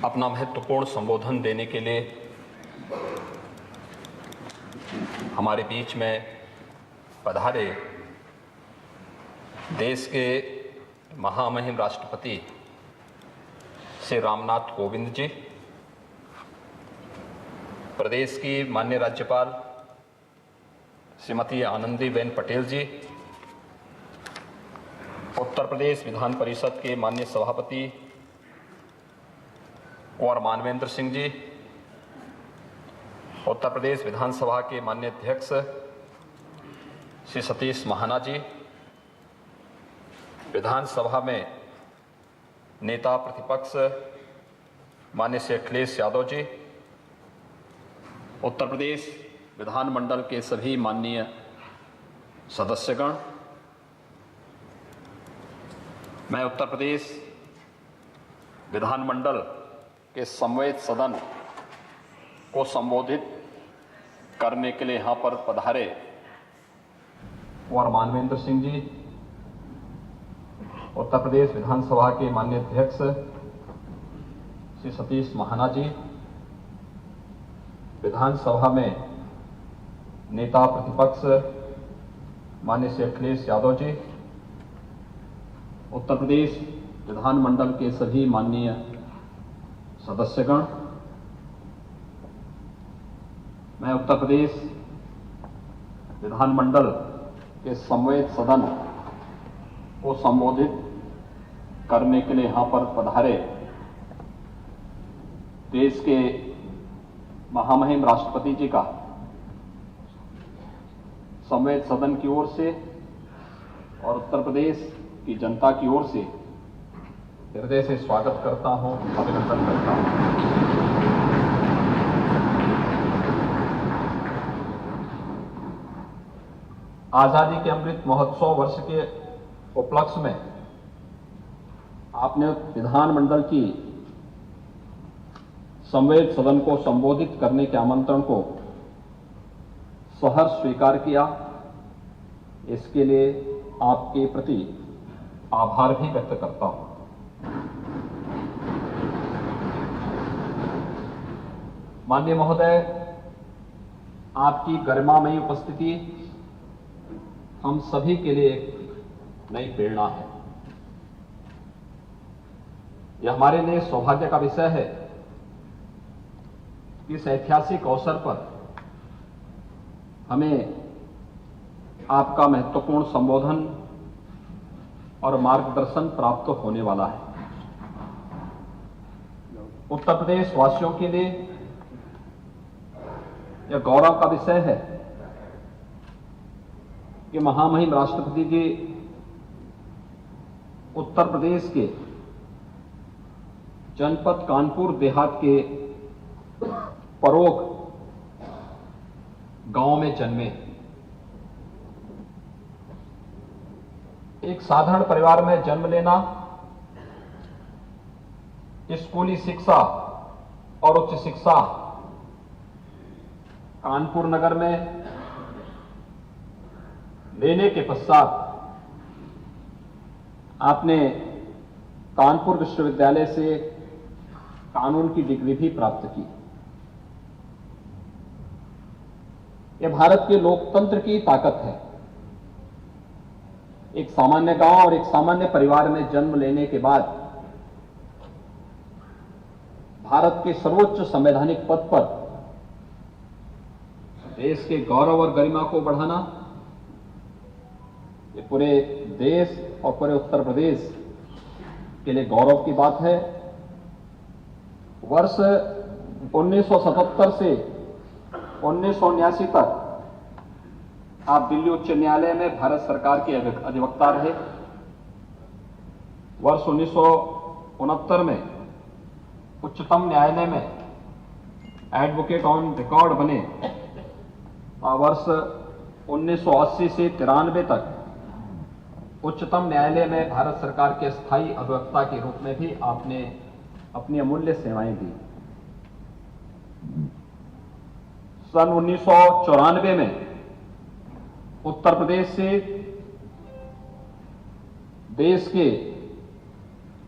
अपना महत्वपूर्ण संबोधन देने के लिए हमारे बीच में पधारे देश के महामहिम राष्ट्रपति श्री रामनाथ कोविंद जी, प्रदेश की माननीय राज्यपाल श्रीमती आनंदीबेन पटेल जी, उत्तर प्रदेश विधान परिषद के माननीय सभापति कुंवर मानवेंद्र सिंह जी, उत्तर प्रदेश विधानसभा के माननीय अध्यक्ष श्री सतीश महाना जी, विधानसभा में नेता प्रतिपक्ष माननीय श्री अखिलेश यादव जी, उत्तर प्रदेश विधानमंडल के सभी माननीय सदस्यगण, मैं उत्तर प्रदेश विधानमंडल के संवेद सदन को संबोधित करने के लिए यहाँ पर पधारे कुंवर मानवेंद्र सिंह जी, उत्तर प्रदेश विधानसभा के माननीय अध्यक्ष श्री सतीश महाना जी, विधानसभा में नेता प्रतिपक्ष माननीय श्री अखिलेश यादव जी, उत्तर प्रदेश विधानमंडल के सभी माननीय सदस्यगण, मैं उत्तर प्रदेश विधानमंडल के संवेद सदन को संबोधित करने के लिए यहाँ पर पधारे देश के महामहिम राष्ट्रपति जी का संवेद सदन की ओर से और उत्तर प्रदेश की जनता की ओर से हृदय से स्वागत करता हूं, अभिनंदन करता हूं। आजादी के अमृत महोत्सव वर्ष के उपलक्ष्य में आपने विधानमंडल की संवेद सदन को संबोधित करने के आमंत्रण को सहर्ष स्वीकार किया। इसके लिए आपके प्रति आभार भी व्यक्त करता हूं। माननीय महोदय, आपकी गरिमामयी उपस्थिति हम सभी के लिए एक नई प्रेरणा है। यह हमारे लिए सौभाग्य का विषय है कि इस ऐतिहासिक अवसर पर हमें आपका महत्वपूर्ण संबोधन और मार्गदर्शन प्राप्त होने वाला है। उत्तर प्रदेश वासियों के लिए यह गौरव का विषय है कि महामहिम राष्ट्रपति जी उत्तर प्रदेश के जनपद कानपुर देहात के परोग गांव में जन्मे। एक साधारण परिवार में जन्म लेना, स्कूली शिक्षा और उच्च शिक्षा कानपुर नगर में लेने के पश्चात आपने कानपुर विश्वविद्यालय से कानून की डिग्री भी प्राप्त की। यह भारत के लोकतंत्र की ताकत है। एक सामान्य गांव और एक सामान्य परिवार में जन्म लेने के बाद भारत के सर्वोच्च संवैधानिक पद पर देश के गौरव और गरिमा को बढ़ाना, ये पूरे देश और पूरे उत्तर प्रदेश के लिए गौरव की बात है। वर्ष 1977 से 1979 तक आप दिल्ली उच्च न्यायालय में भारत सरकार के अधिवक्ता रहे। वर्ष 1969 में उच्चतम न्यायालय में एडवोकेट ऑन रिकॉर्ड बने। वर्ष 1980 से 93 तक उच्चतम न्यायालय में भारत सरकार के स्थायी अधिवक्ता के रूप में भी आपने अपनी अमूल्य सेवाएं दी। सन 1994 में उत्तर प्रदेश से देश के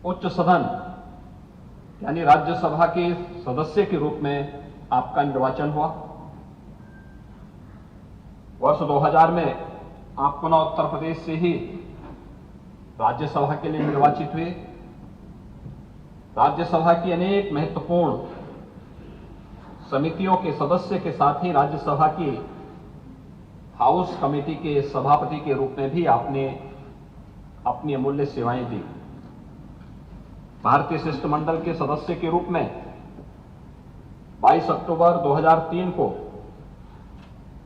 उच्च सदन यानी राज्यसभा के सदस्य के रूप में आपका निर्वाचन हुआ। वर्ष 2000 में आप पुनः उत्तर प्रदेश से ही राज्यसभा के लिए निर्वाचित हुए। राज्यसभा की अनेक महत्वपूर्ण समितियों के सदस्य के साथ ही राज्यसभा की हाउस कमेटी के सभापति के रूप में भी आपने अपनी अमूल्य सेवाएं दी। भारतीय शिष्टमंडल के सदस्य के रूप में 22 अक्टूबर 2003 को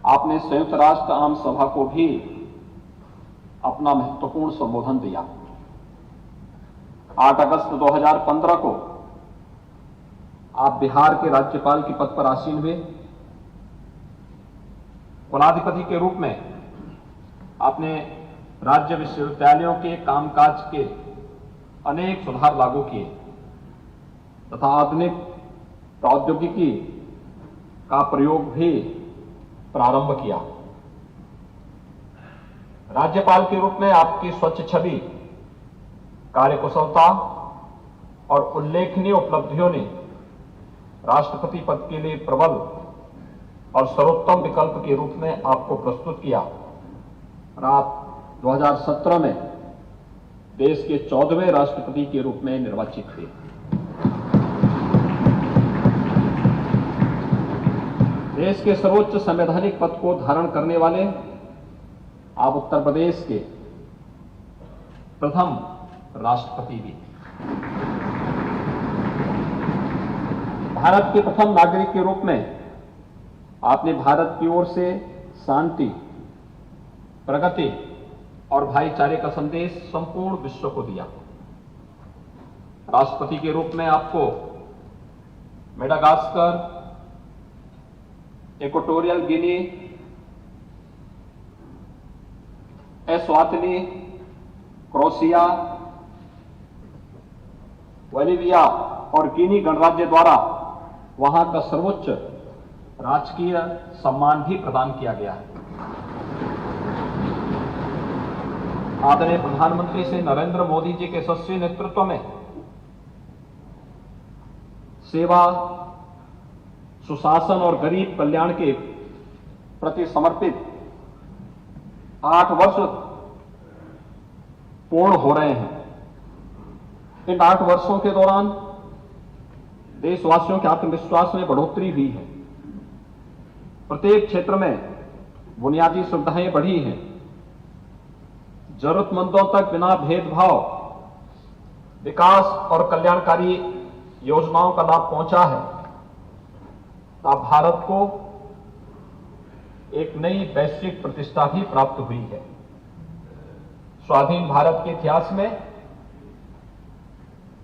आपने संयुक्त राष्ट्र आम सभा को भी अपना महत्वपूर्ण संबोधन दिया। 8 अगस्त 2015 को आप बिहार के राज्यपाल के पद पर आसीन हुए। कुलाधिपति के रूप में आपने राज्य विश्वविद्यालयों के कामकाज के अनेक सुधार लागू किए तथा आधुनिक प्रौद्योगिकी का प्रयोग भी प्रारंभ किया। राज्यपाल के रूप में आपकी स्वच्छ छवि, कार्यकुशलता और उल्लेखनीय उपलब्धियों ने राष्ट्रपति पद के लिए प्रबल और सर्वोत्तम विकल्प के रूप में आपको प्रस्तुत किया और आप 2017 में देश के 14वें राष्ट्रपति के रूप में निर्वाचित हुए। देश के सर्वोच्च संवैधानिक पद को धारण करने वाले आप उत्तर प्रदेश के प्रथम राष्ट्रपति भी। भारत के प्रथम नागरिक के रूप में आपने भारत की ओर से शांति, प्रगति और भाईचारे का संदेश संपूर्ण विश्व को दिया। राष्ट्रपति के रूप में आपको Madagascar, Equatorial Guinea, Eswatini, Croatia, Bolivia और गिनी गणराज्य द्वारा वहां का सर्वोच्च राजकीय सम्मान भी प्रदान किया गया है। आदरणीय प्रधानमंत्री श्री नरेंद्र मोदी जी के यशस्वी नेतृत्व में सेवा, सुशासन और गरीब कल्याण के प्रति समर्पित 8 वर्ष पूर्ण हो रहे हैं। इन 8 वर्षों के दौरान देशवासियों के आत्मविश्वास में बढ़ोतरी हुई है। प्रत्येक क्षेत्र में बुनियादी सुविधाएं बढ़ी हैं। जरूरतमंदों तक बिना भेदभाव विकास और कल्याणकारी योजनाओं का लाभ पहुंचा है। अब भारत को एक नई वैश्विक प्रतिष्ठा भी प्राप्त हुई है। स्वाधीन भारत के इतिहास में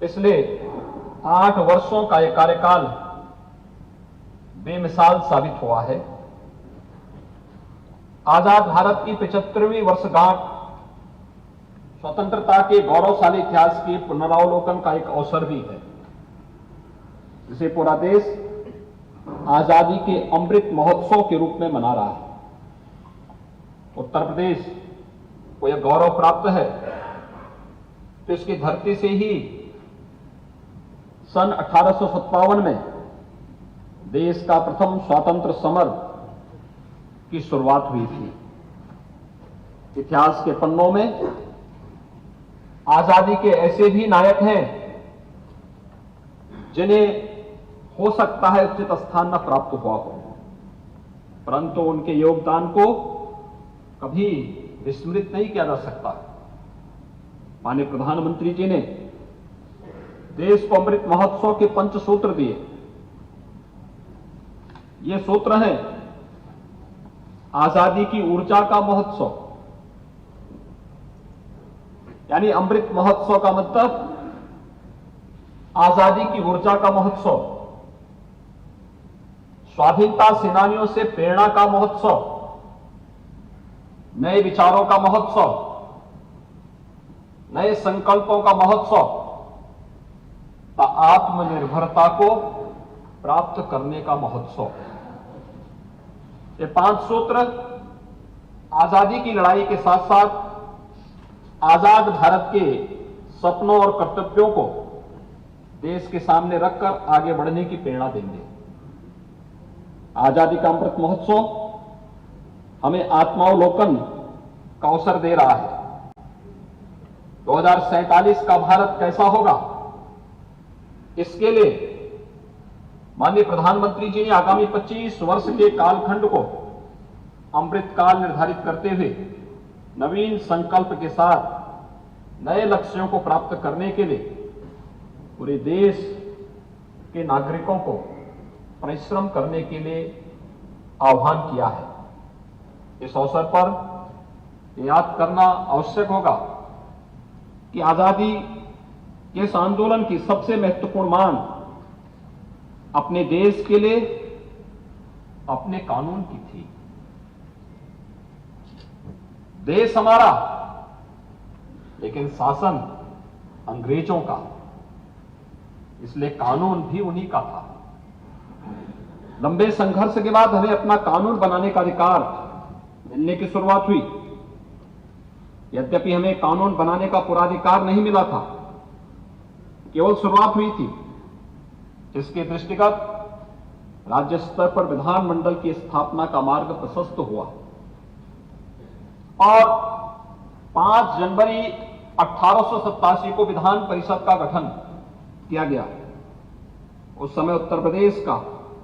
पिछले 8 वर्षों का यह कार्यकाल बेमिसाल साबित हुआ है। आजाद भारत की 75वीं वर्षगांठ स्वतंत्रता के गौरवशाली इतिहास के पुनरावलोकन का एक अवसर भी है, जिसे पूरा देश आजादी के अमृत महोत्सव के रूप में मना रहा है। उत्तर प्रदेश को यह गौरव प्राप्त है कि इसकी धरती से ही सन 1857 में देश का प्रथम स्वतंत्र समर की शुरुआत हुई थी। इतिहास के पन्नों में आजादी के ऐसे भी नायक हैं जिन्हें हो सकता है उचित स्थान न प्राप्त हुआ हो, परंतु उनके योगदान को कभी विस्मृत नहीं किया जा सकता। माननीय प्रधानमंत्री जी ने देश को अमृत महोत्सव के 5 सूत्र दिए। ये सूत्र हैं आजादी की ऊर्जा का महोत्सव, यानी अमृत महोत्सव का मतलब आजादी की ऊर्जा का महोत्सव, स्वाधीनता सेनानियों से प्रेरणा का महोत्सव, नए विचारों का महोत्सव, नए संकल्पों का महोत्सव, आत्मनिर्भरता को प्राप्त करने का महोत्सव। ये 5 सूत्र आजादी की लड़ाई के साथ साथ आजाद भारत के सपनों और कर्तव्यों को देश के सामने रखकर आगे बढ़ने की प्रेरणा देंगे। आजादी का अमृत महोत्सव हमें आत्मावलोकन का अवसर दे रहा है। 2047 का भारत कैसा होगा, इसके लिए माननीय प्रधानमंत्री जी ने आगामी 25 वर्ष के कालखंड को अमृत काल निर्धारित करते हुए नवीन संकल्प के साथ नए लक्ष्यों को प्राप्त करने के लिए पूरे देश के नागरिकों को परिश्रम करने के लिए आह्वान किया है। इस अवसर पर याद करना आवश्यक होगा कि आजादी के इस आंदोलन की सबसे महत्वपूर्ण मांग अपने देश के लिए अपने कानून की थी। देश हमारा, लेकिन शासन अंग्रेजों का, इसलिए कानून भी उन्हीं का था। लंबे संघर्ष के बाद हमें अपना कानून बनाने का अधिकार मिलने की शुरुआत हुई। यद्यपि हमें कानून बनाने का पूरा अधिकार नहीं मिला था, केवल शुरुआत हुई थी। इसके दृष्टिगत राज्य स्तर पर विधानमंडल की स्थापना का मार्ग प्रशस्त हुआ और 5 जनवरी 1887 को विधान परिषद का गठन किया गया। उस समय उत्तर प्रदेश का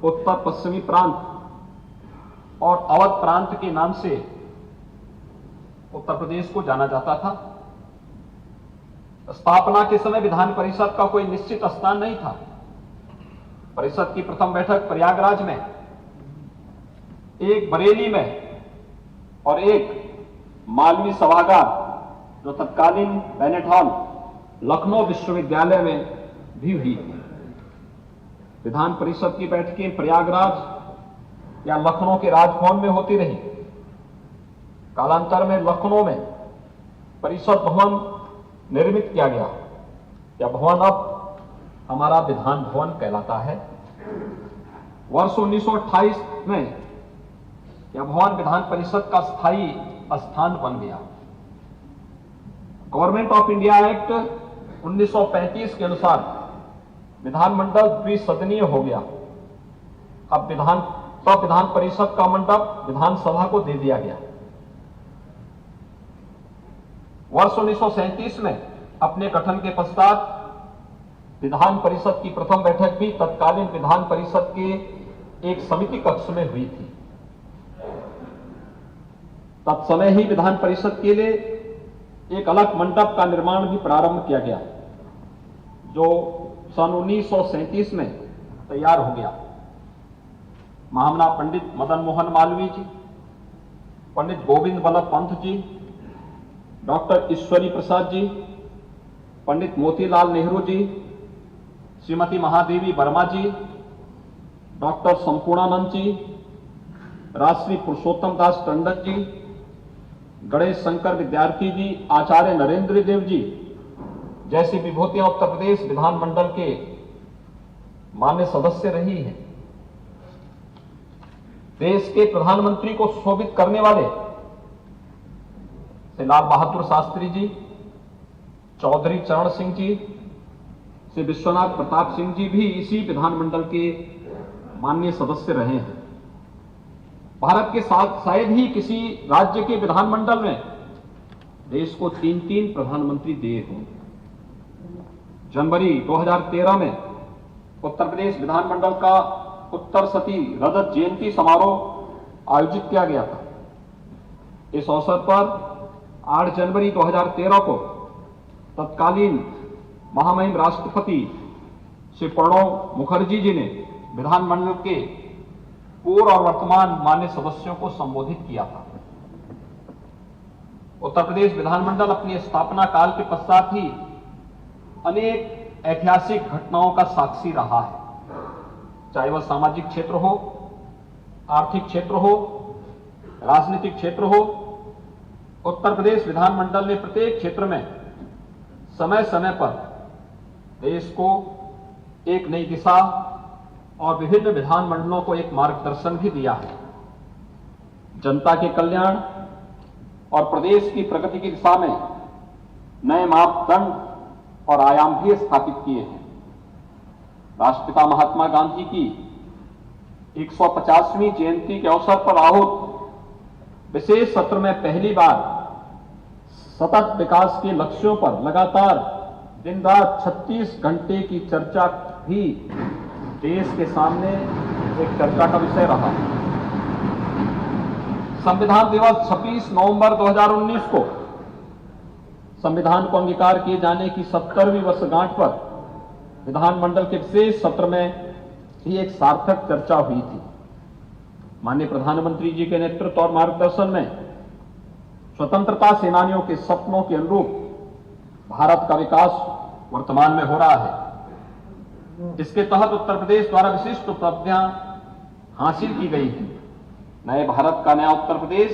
उत्तर पश्चिमी प्रांत और अवध प्रांत के नाम से उत्तर प्रदेश को जाना जाता था। स्थापना के समय विधान परिषद का कोई निश्चित स्थान नहीं था। परिषद की प्रथम बैठक प्रयागराज में, एक बरेली में और एक मालवी सभागार जो तत्कालीन बैनेट हॉल लखनऊ विश्वविद्यालय में भी हुई थी। विधान परिषद की बैठकें प्रयागराज या लखनऊ के राजभवन में होती रही। कालांतर में लखनऊ में परिषद भवन निर्मित किया गया। यह भवन अब हमारा विधान भवन कहलाता है। वर्ष 1928 में यह भवन विधान परिषद का स्थायी स्थान बन गया। गवर्नमेंट ऑफ इंडिया एक्ट 1935 के अनुसार विधानमंडल द्विसदनीय हो गया। अब विधान परिषद का मंडप विधानसभा को दे दिया गया। वर्ष 1937 में अपने गठन के पश्चात विधान परिषद की प्रथम बैठक भी तत्कालीन विधान परिषद के एक समिति कक्ष में हुई थी। तत्समय ही विधान परिषद के लिए एक अलग मंडप का निर्माण भी प्रारंभ किया गया, जो सन 1937 में तैयार हो गया। महामना पंडित मदन मोहन मालवीय जी, पंडित गोविंद बल्लभ पंत जी, डॉक्टर ईश्वरी प्रसाद जी, पंडित मोतीलाल नेहरू जी, श्रीमती महादेवी वर्मा जी, डॉक्टर संपूर्णानंद जी, राष्ट्रीय पुरुषोत्तम दास टंडन जी, गणेश शंकर विद्यार्थी जी, आचार्य नरेंद्र देव जी जैसी विभूतियां उत्तर प्रदेश विधानमंडल के मान्य सदस्य रही हैं। देश के प्रधानमंत्री को शोभित करने वाले श्री लाल बहादुर शास्त्री जी, चौधरी चरण सिंह जी, श्री विश्वनाथ प्रताप सिंह जी भी इसी विधानमंडल के माननीय सदस्य रहे हैं। भारत के साथ शायद ही किसी राज्य के विधानमंडल में देश को 3-3 प्रधानमंत्री दिए हों। जनवरी 2013 में उत्तर प्रदेश विधानमंडल का उत्तर सती रजत जयंती समारोह आयोजित किया गया था। इस अवसर पर 8 जनवरी 2013 को तत्कालीन महामहिम राष्ट्रपति श्री प्रणब मुखर्जी जी ने विधानमंडल के पूर्व और वर्तमान मान्य सदस्यों को संबोधित किया था। उत्तर प्रदेश विधानमंडल अपनी स्थापना काल के पश्चात ही अनेक ऐतिहासिक घटनाओं का साक्षी रहा है, चाहे वह सामाजिक क्षेत्र हो, आर्थिक क्षेत्र हो, राजनीतिक क्षेत्र हो। उत्तर प्रदेश विधानमंडल ने प्रत्येक क्षेत्र में समय समय पर देश को एक नई दिशा और विभिन्न विधानमंडलों को एक मार्गदर्शन भी दिया है। जनता के कल्याण और प्रदेश की प्रगति की दिशा में नए मापदंड और आयाम भी स्थापित किए हैं। राष्ट्रपिता महात्मा गांधी की 150वीं जयंती के अवसर पर आहूत विशेष सत्र में पहली बार सतत विकास के लक्ष्यों पर लगातार दिन रात 36 घंटे की चर्चा भी देश के सामने एक चर्चा का विषय रहा। संविधान दिवस 26 नवंबर 2019 को संविधान को अंगीकार किए जाने की 70वीं वर्षगांठ पर विधानमंडल के विशेष सत्र में भी एक सार्थक चर्चा हुई थी। माननीय प्रधानमंत्री जी के नेतृत्व और मार्गदर्शन में स्वतंत्रता सेनानियों के सपनों के अनुरूप भारत का विकास वर्तमान में हो रहा है। इसके तहत उत्तर प्रदेश द्वारा विशिष्ट उपलब्धियां हासिल की गई हैं। नए भारत का नया उत्तर प्रदेश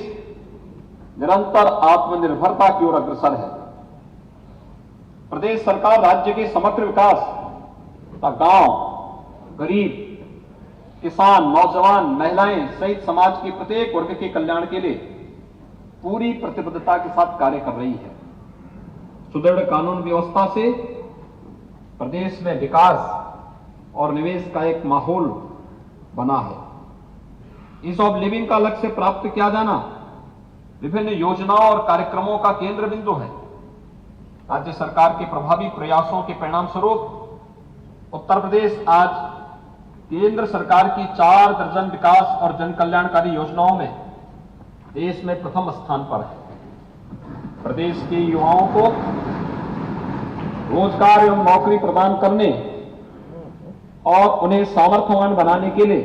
निरंतर आत्मनिर्भरता की ओर अग्रसर है। प्रदेश सरकार राज्य के समग्र विकास तथा गांव, गरीब, किसान, नौजवान, महिलाएं सहित समाज के प्रत्येक वर्ग के कल्याण के लिए पूरी प्रतिबद्धता के साथ कार्य कर रही है। सुदृढ़ कानून व्यवस्था से प्रदेश में विकास और निवेश का एक माहौल बना है। ईज ऑफ लिविंग का लक्ष्य प्राप्त किया जाना विभिन्न योजनाओं और कार्यक्रमों का केंद्र बिंदु है। राज्य सरकार के प्रभावी प्रयासों के परिणाम स्वरूप उत्तर प्रदेश आज केंद्र सरकार की 4 दर्जन विकास और जन कल्याणकारी योजनाओं में देश में प्रथम स्थान पर है। प्रदेश के युवाओं को रोजगार एवं नौकरी प्रदान करने और उन्हें सामर्थ्यवान बनाने के लिए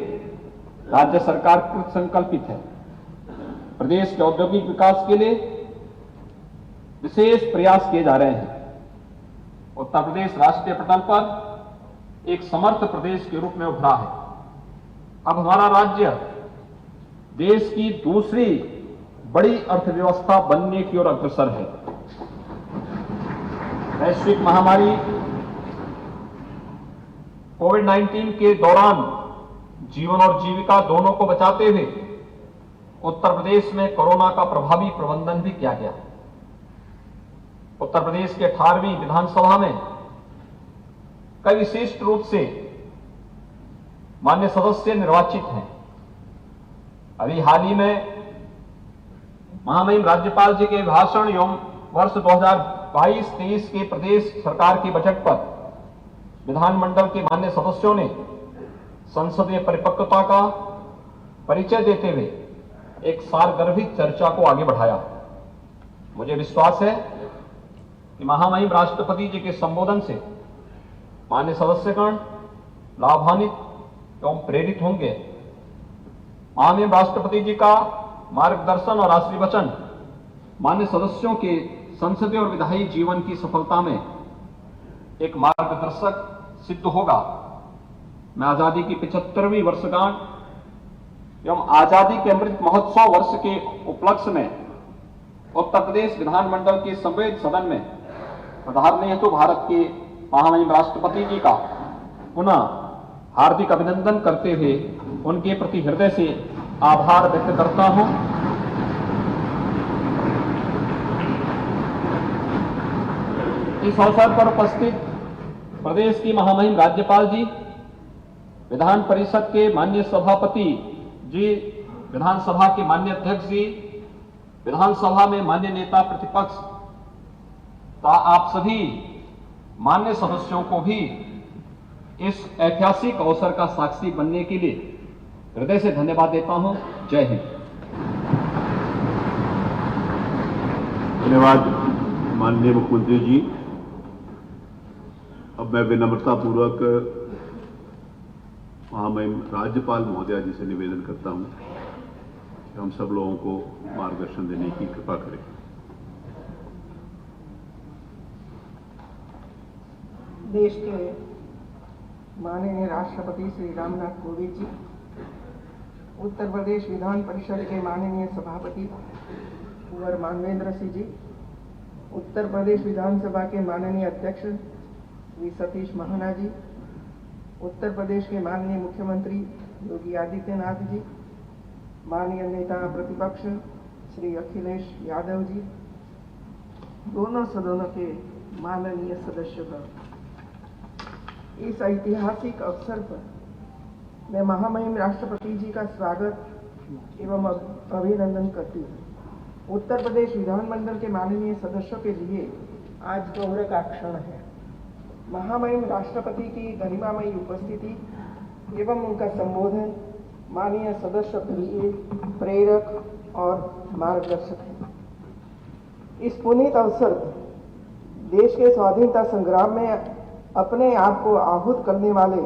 राज्य सरकार कृत संकल्पित है। प्रदेश के औद्योगिक विकास के लिए विशेष प्रयास किए जा रहे हैं। उत्तर प्रदेश राष्ट्रीय पटल पर एक समर्थ प्रदेश के रूप में उभरा है। अब हमारा राज्य देश की दूसरी बड़ी अर्थव्यवस्था बनने की ओर अग्रसर है। वैश्विक महामारी कोविड-19 के दौरान जीवन और जीविका दोनों को बचाते हुए उत्तर प्रदेश में कोरोना का प्रभावी प्रबंधन भी किया गया। उत्तर प्रदेश के 18वीं विधानसभा में कई विशिष्ट रूप से मान्य सदस्य निर्वाचित हैं। अभी हाल ही में महामहिम राज्यपाल जी के भाषण एवं वर्ष 2022-23 के प्रदेश सरकार के बजट पर विधानमंडल के मान्य सदस्यों ने संसदीय परिपक्वता का परिचय देते हुए एक सारगर्भित चर्चा को आगे बढ़ाया। मुझे विश्वास है कि महामहिम राष्ट्रपति जी के संबोधन से मान्य सदस्यगण लाभान्वित एवं प्रेरित होंगे। महामहिम राष्ट्रपति जी का मार्गदर्शन और आशीर्वचन मान्य सदस्यों के संसदीय और विधायी जीवन की सफलता में एक मार्गदर्शक सिद्ध होगा। मैं आजादी की 75वीं वर्षगांठ एवं आजादी के अमृत महोत्सव वर्ष के उपलक्ष्य में उत्तर प्रदेश विधानमंडल के संवेद सदन में पधारने हेतु भारत के महामहिम राष्ट्रपति जी का पुनः हार्दिक अभिनंदन करते हुए उनके प्रति हृदय से आभार व्यक्त करता हूं। इस अवसर पर उपस्थित प्रदेश की महामहिम राज्यपाल जी, विधान परिषद के माननीय सभापति जी, विधानसभा के माननीय अध्यक्ष जी, विधानसभा में मान्य नेता प्रतिपक्ष तथा आप सभी मान्य सदस्यों को भी इस ऐतिहासिक अवसर का साक्षी बनने के लिए हृदय से धन्यवाद देता हूं। जय हिंद। धन्यवाद माननीय मुख्यमंत्री जी। अब मैं विनम्रता पूर्वक वहाँ मैं राज्यपाल महोदया जी से निवेदन करता हूँ कि हम सब लोगों को मार्गदर्शन देने की कृपा करें। देश के माननीय राष्ट्रपति श्री रामनाथ कोविंद जी, उत्तर प्रदेश विधान परिषद के माननीय सभापति कुंवर मानवेंद्र सिंह जी, उत्तर प्रदेश विधानसभा के माननीय अध्यक्ष श्री सतीश महाना जी, उत्तर प्रदेश के माननीय मुख्यमंत्री योगी आदित्यनाथ जी, माननीय नेता प्रतिपक्ष श्री अखिलेश यादव जी, दोनों सदनों के माननीय सदस्यगण, इस ऐतिहासिक अवसर पर मैं महामहिम राष्ट्रपति जी का स्वागत एवं अभिनंदन करती हूँ। उत्तर प्रदेश विधानमंडल के माननीय सदस्यों के लिए आज गौरव का क्षण है। महामहिम राष्ट्रपति की गरिमामयी उपस्थिति एवं उनका संबोधन माननीय सदस्यों के लिए प्रेरक और मार्गदर्शक है। इस पुनीत अवसर पर देश के स्वाधीनता संग्राम में अपने आप को आहूत करने वाले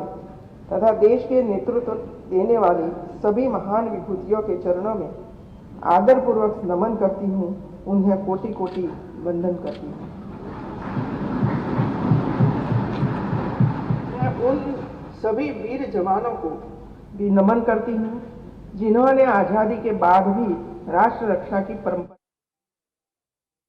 तथा देश के नेतृत्व देने वाली सभी महान विभूतियों के चरणों में आदरपूर्वक नमन करती हूँ, उन्हें कोटि कोटि वंदन करती हूँ। मैं उन सभी वीर जवानों को भी नमन करती हूँ जिन्होंने आजादी के बाद भी राष्ट्र रक्षा की परंपरा।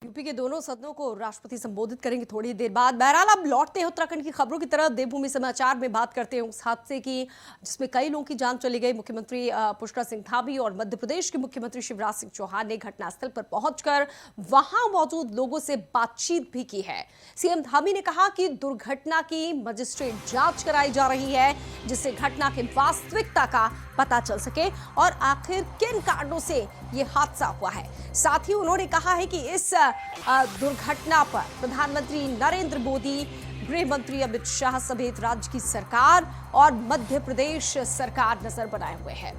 यूपी के दोनों सदनों को राष्ट्रपति संबोधित करेंगे थोड़ी देर बाद। बहरहाल अब लौटते हैं उत्तराखंड की खबरों की तरफ। देवभूमि समाचार में बात करते हैं उस हादसे की जिसमें कई लोगों की जान चली गई। मुख्यमंत्री पुष्कर सिंह धामी और मध्य प्रदेश के मुख्यमंत्री शिवराज सिंह चौहान ने घटनास्थल पर पहुंचकर वहां मौजूद लोगों से बातचीत भी की है। सीएम धामी ने कहा कि दुर्घटना की मजिस्ट्रेट जांच कराई जा रही है जिससे घटना की वास्तविकता का पता चल सके और आखिर किन कारणों से ये हादसा हुआ है। साथ ही उन्होंने कहा है कि इस दुर्घटना पर प्रधानमंत्री नरेंद्र मोदी, गृह मंत्री अमित शाह समेत राज्य की सरकार और मध्य प्रदेश सरकार नजर बनाए हुए है।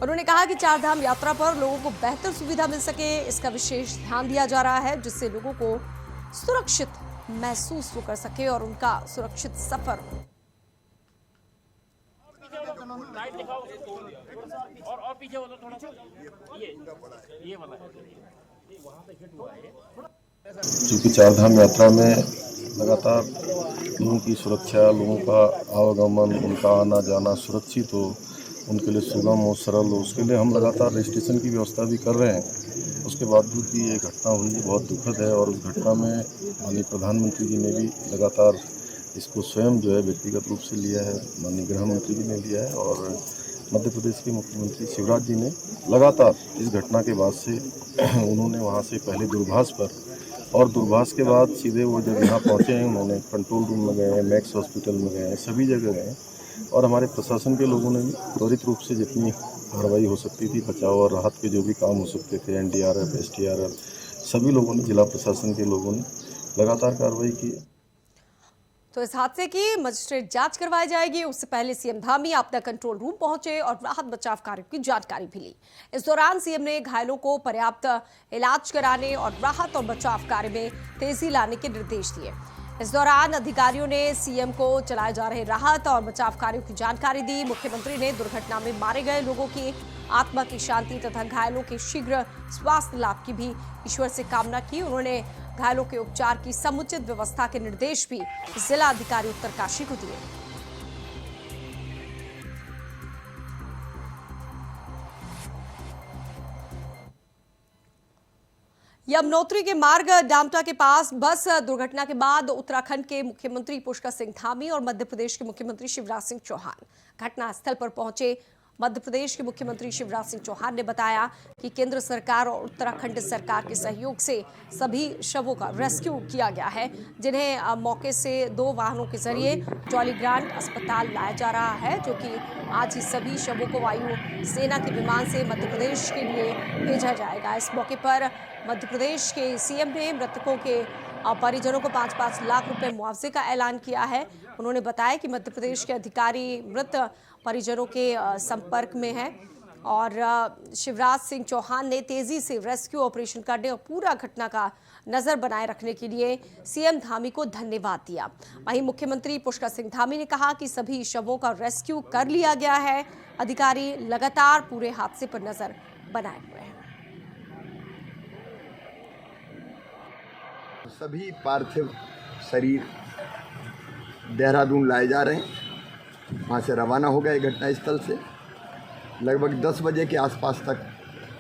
उन्होंने कहा कि चारधाम यात्रा पर लोगों को बेहतर सुविधा मिल सके, इसका विशेष ध्यान दिया जा रहा है जिससे लोगों को सुरक्षित महसूस हो कर सके और उनका सुरक्षित सफर हो। और पीछे वाला थोड़ा ये वाला क्योंकि चारधाम यात्रा में लगातार लोगों की सुरक्षा, लोगों का आवागमन, उनका आना जाना सुरक्षित हो, उनके लिए सुगम हो, सरल हो, उसके लिए हम लगातार रजिस्ट्रेशन की व्यवस्था भी कर रहे हैं। उसके बावजूद भी ये घटना हुई बहुत दुखद है और उस घटना में माननीय प्रधानमंत्री जी ने भी लगातार इसको स्वयं जो है व्यक्तिगत रूप से लिया है, माननीय गृह मंत्री जी ने लिया है और मध्य प्रदेश के मुख्यमंत्री शिवराज जी ने लगातार इस घटना के बाद से उन्होंने वहाँ से पहले दूरभाष पर और दूरभाष के बाद सीधे वो जब यहाँ पहुँचे हैं उन्होंने कंट्रोल रूम में गए, मैक्स हॉस्पिटल में गए, सभी जगह गए और हमारे प्रशासन के लोगों ने भी त्वरित रूप से जितनी कार्रवाई हो सकती थी, बचाव और राहत के जो भी काम हो सकते थे, एनडीआरएफ, एसडीआरएफ, सभी लोगों ने, जिला प्रशासन के लोगों ने लगातार कार्रवाई की। तो इस हादसे की मजिस्ट्रेट जांच करवाई जाएगी। उससे पहले सीएम धामी आपदा कंट्रोल रूम पहुंचे और राहत बचाव कार्यों की जानकारी भी ली। इस दौरान सीएम ने घायलों को पर्याप्त इलाज कराने और राहत और बचाव कार्य में तेजी लाने के निर्देश दिए। इस दौरान अधिकारियों ने सीएम को चलाए जा रहे राहत और बचाव कार्यों की जानकारी दी। मुख्यमंत्री ने दुर्घटना में मारे गए लोगों की आत्मा की शांति तथा घायलों के शीघ्र स्वास्थ्य लाभ की भी ईश्वर से कामना की। उन्होंने घायलों के उपचार की समुचित व्यवस्था के निर्देश भी जिला अधिकारी उत्तरकाशी को दिए। यमुनोत्री के मार्ग डामटा के पास बस दुर्घटना के बाद उत्तराखंड के मुख्यमंत्री पुष्कर सिंह धामी और मध्य प्रदेश के मुख्यमंत्री शिवराज सिंह चौहान घटनास्थल पर पहुंचे। मध्य प्रदेश के मुख्यमंत्री शिवराज सिंह चौहान ने बताया कि केंद्र सरकार और उत्तराखंड सरकार के सहयोग से सभी शवों का रेस्क्यू किया गया है, जिन्हें मौके से 2 वाहनों के जरिए जॉलीग्रांट अस्पताल लाया जा रहा है, जो कि आज ही सभी शवों को वायु सेना के विमान से मध्य प्रदेश के लिए भेजा जाएगा। इस मौके पर मध्य प्रदेश के सीएम ने मृतकों के परिजनों को 5-5 लाख रुपए मुआवजे का ऐलान किया है। उन्होंने बताया कि मध्य प्रदेश के अधिकारी मृत परिजनों के संपर्क में हैं और शिवराज सिंह चौहान ने तेजी से रेस्क्यू ऑपरेशन करने और पूरा घटना का नजर बनाए रखने के लिए सीएम धामी को धन्यवाद दिया। वहीं मुख्यमंत्री पुष्कर सिंह धामी ने कहा कि सभी शवों का रेस्क्यू कर लिया गया है। अधिकारी लगातार पूरे हादसे पर नजर बनाए हुए हैं। सभी पार्थिव शरीर देहरादून लाए जा रहे हैं। वहाँ से रवाना हो गए घटनास्थल से। लगभग 10 बजे के आसपास तक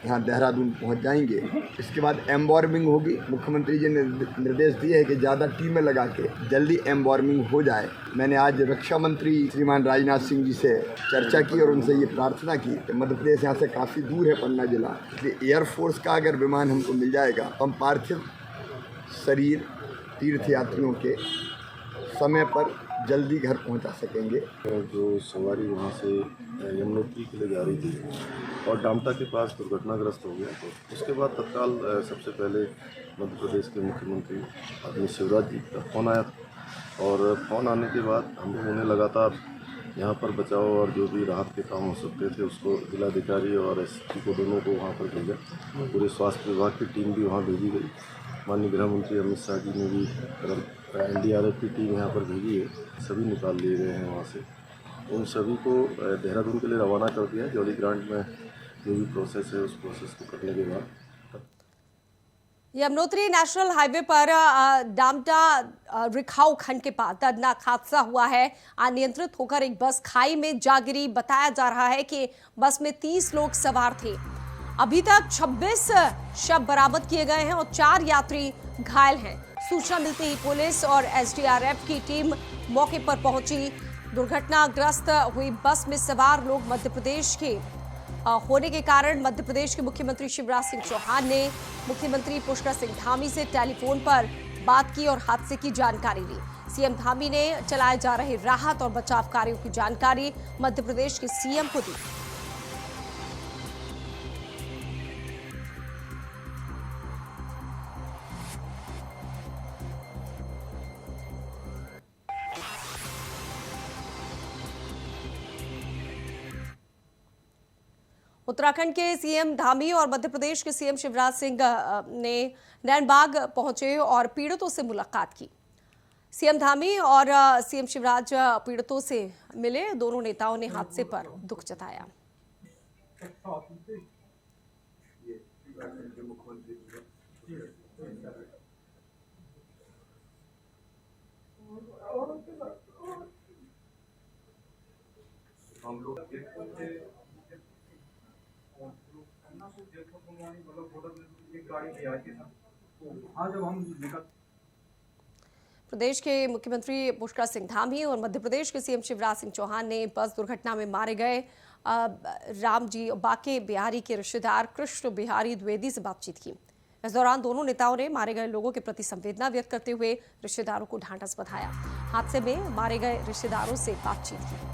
यहाँ देहरादून पहुँच जाएंगे। इसके बाद एम्बॉर्मिंग होगी। मुख्यमंत्री जी ने निर्देश दिए है कि ज़्यादा टीमें लगा के जल्दी एम्बॉर्मिंग हो जाए। मैंने आज रक्षा मंत्री श्रीमान राजनाथ सिंह जी से चर्चा की और उनसे ये प्रार्थना की कि मध्य प्रदेश यहाँ से काफ़ी दूर है पन्ना जिला, इसलिए एयरफोर्स का अगर विमान हमको मिल जाएगा तो हम पार्थिव शरीर तीर्थयात्रियों के समय पर जल्दी घर पहुंचा सकेंगे। जो सवारी वहाँ से यमुनोत्री के लिए जा रही थी और डामटा के पास दुर्घटनाग्रस्त हो गया, तो उसके बाद तत्काल सबसे पहले मध्य प्रदेश के मुख्यमंत्री आदरणीय शिवराज जी का फ़ोन आया और फ़ोन आने के बाद हम लोगों ने लगातार यहाँ पर बचाव और जो भी राहत के काम हो सकते थे उसको जिलाधिकारी और एसपी को दोनों को वहाँ पर भेजा। पूरे स्वास्थ्य विभाग की टीम भी वहाँ भेजी गई। माननीय गृह मंत्री अमित शाह जी ने भी NDRF की टीम यहाँ पर भेजी है। सभी निकाल लिए गए हैं वहाँ से। उन सभी को देहरादून के लिए रवाना कर दिया है। जॉली ग्रांट में जो भी प्रोसेस है उस प्रोसेस को करने के बाद यमुनोत्री नेशनल हाईवे पर डामटा रिखाव खंड के पास दर्दनाक हादसा हुआ है। अनियंत्रित होकर एक बस खाई में जा गिरी। बताया जा रहा है कि बस में 30 लोग सवार थे। अभी तक 26 शव बरामद किए गए हैं और 4 यात्री घायल हैं। सूचना मिलते ही पुलिस और SDRF की टीम मौके पर पहुंची। दुर्घटनाग्रस्त हुई बस में सवार लोग मध्य प्रदेश के होने के कारण मध्य प्रदेश के मुख्यमंत्री शिवराज सिंह चौहान ने मुख्यमंत्री पुष्कर सिंह धामी से टेलीफोन पर बात की और हादसे की जानकारी ली। सीएम धामी ने चलाए जा रहे राहत और बचाव कार्यों की जानकारी मध्य प्रदेश के सीएम को दी। उत्तराखंड के सीएम धामी और मध्य प्रदेश के सीएम शिवराज सिंह ने नैनबाग पहुंचे और पीड़ितों से मुलाकात की। सीएम धामी और सीएम शिवराज पीड़ितों से मिले। दोनों नेताओं ने हादसे पर दुख जताया। प्रदेश के मुख्यमंत्री पुष्कर सिंह धामी और मध्य प्रदेश के सीएम शिवराज सिंह चौहान ने बस दुर्घटना में मारे गए राम जी बाके बिहारी के रिश्तेदार कृष्ण बिहारी द्विवेदी से बातचीत की। इस दौरान दोनों नेताओं ने मारे गए लोगों के प्रति संवेदना व्यक्त करते हुए रिश्तेदारों को ढांढस बंधाया। हादसे में मारे गए रिश्तेदारों से बातचीत की।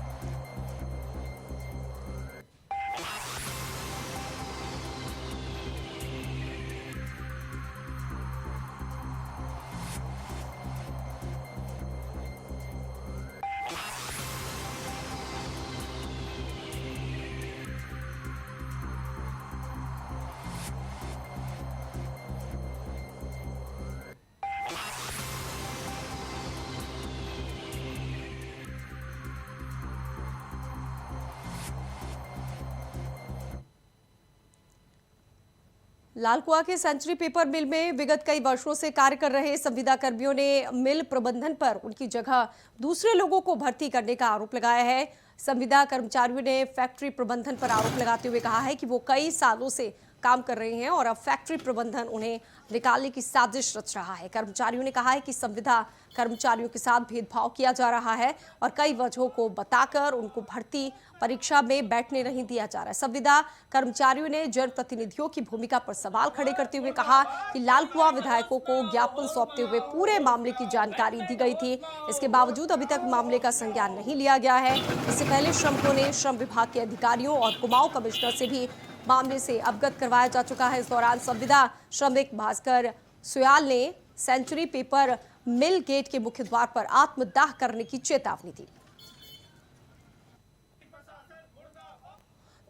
लालकुआ के सेंचुरी पेपर मिल में विगत कई वर्षों से कार्य कर रहे संविदा कर्मियों ने मिल प्रबंधन पर उनकी जगह दूसरे लोगों को भर्ती करने का आरोप लगाया है। संविदा कर्मचारियों ने फैक्ट्री प्रबंधन पर आरोप लगाते हुए कहा है कि वो कई सालों से काम कर रहे हैं और अब फैक्ट्री प्रबंधन उन्हें निकालने की साजिश रच रहा है। कर्मचारियों ने कहा है कि संविदा कर्मचारियों के साथ भेदभाव किया जा रहा है और कई वजहों को बताकर उनको भर्ती परीक्षा में बैठने नहीं दिया जा रहा है। संविदा कर्मचारियों ने जनप्रतिनिधियों की भूमिका पर सवाल खड़े करते हुए कहा कि लालकुआ विधायकों को ज्ञापन सौंपते हुए पूरे मामले की जानकारी दी गई थी। इसके बावजूद अभी तक मामले का संज्ञान नहीं लिया गया है। इससे पहले श्रमिकों ने श्रम विभाग के अधिकारियों और कुमाऊं कमिश्नर से भी मामले से अवगत करवाया जा चुका है। इस दौरान संविदा श्रमिक भास्कर सुयाल ने सेंचुरी पेपर मिल गेट के मुख्य द्वार पर आत्मदाह करने की चेतावनी दी।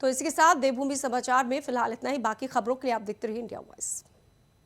तो इसी के साथ देवभूमि समाचार में फिलहाल इतना ही। बाकी खबरों के लिए आप देखते रहिए इंडिया वॉइस।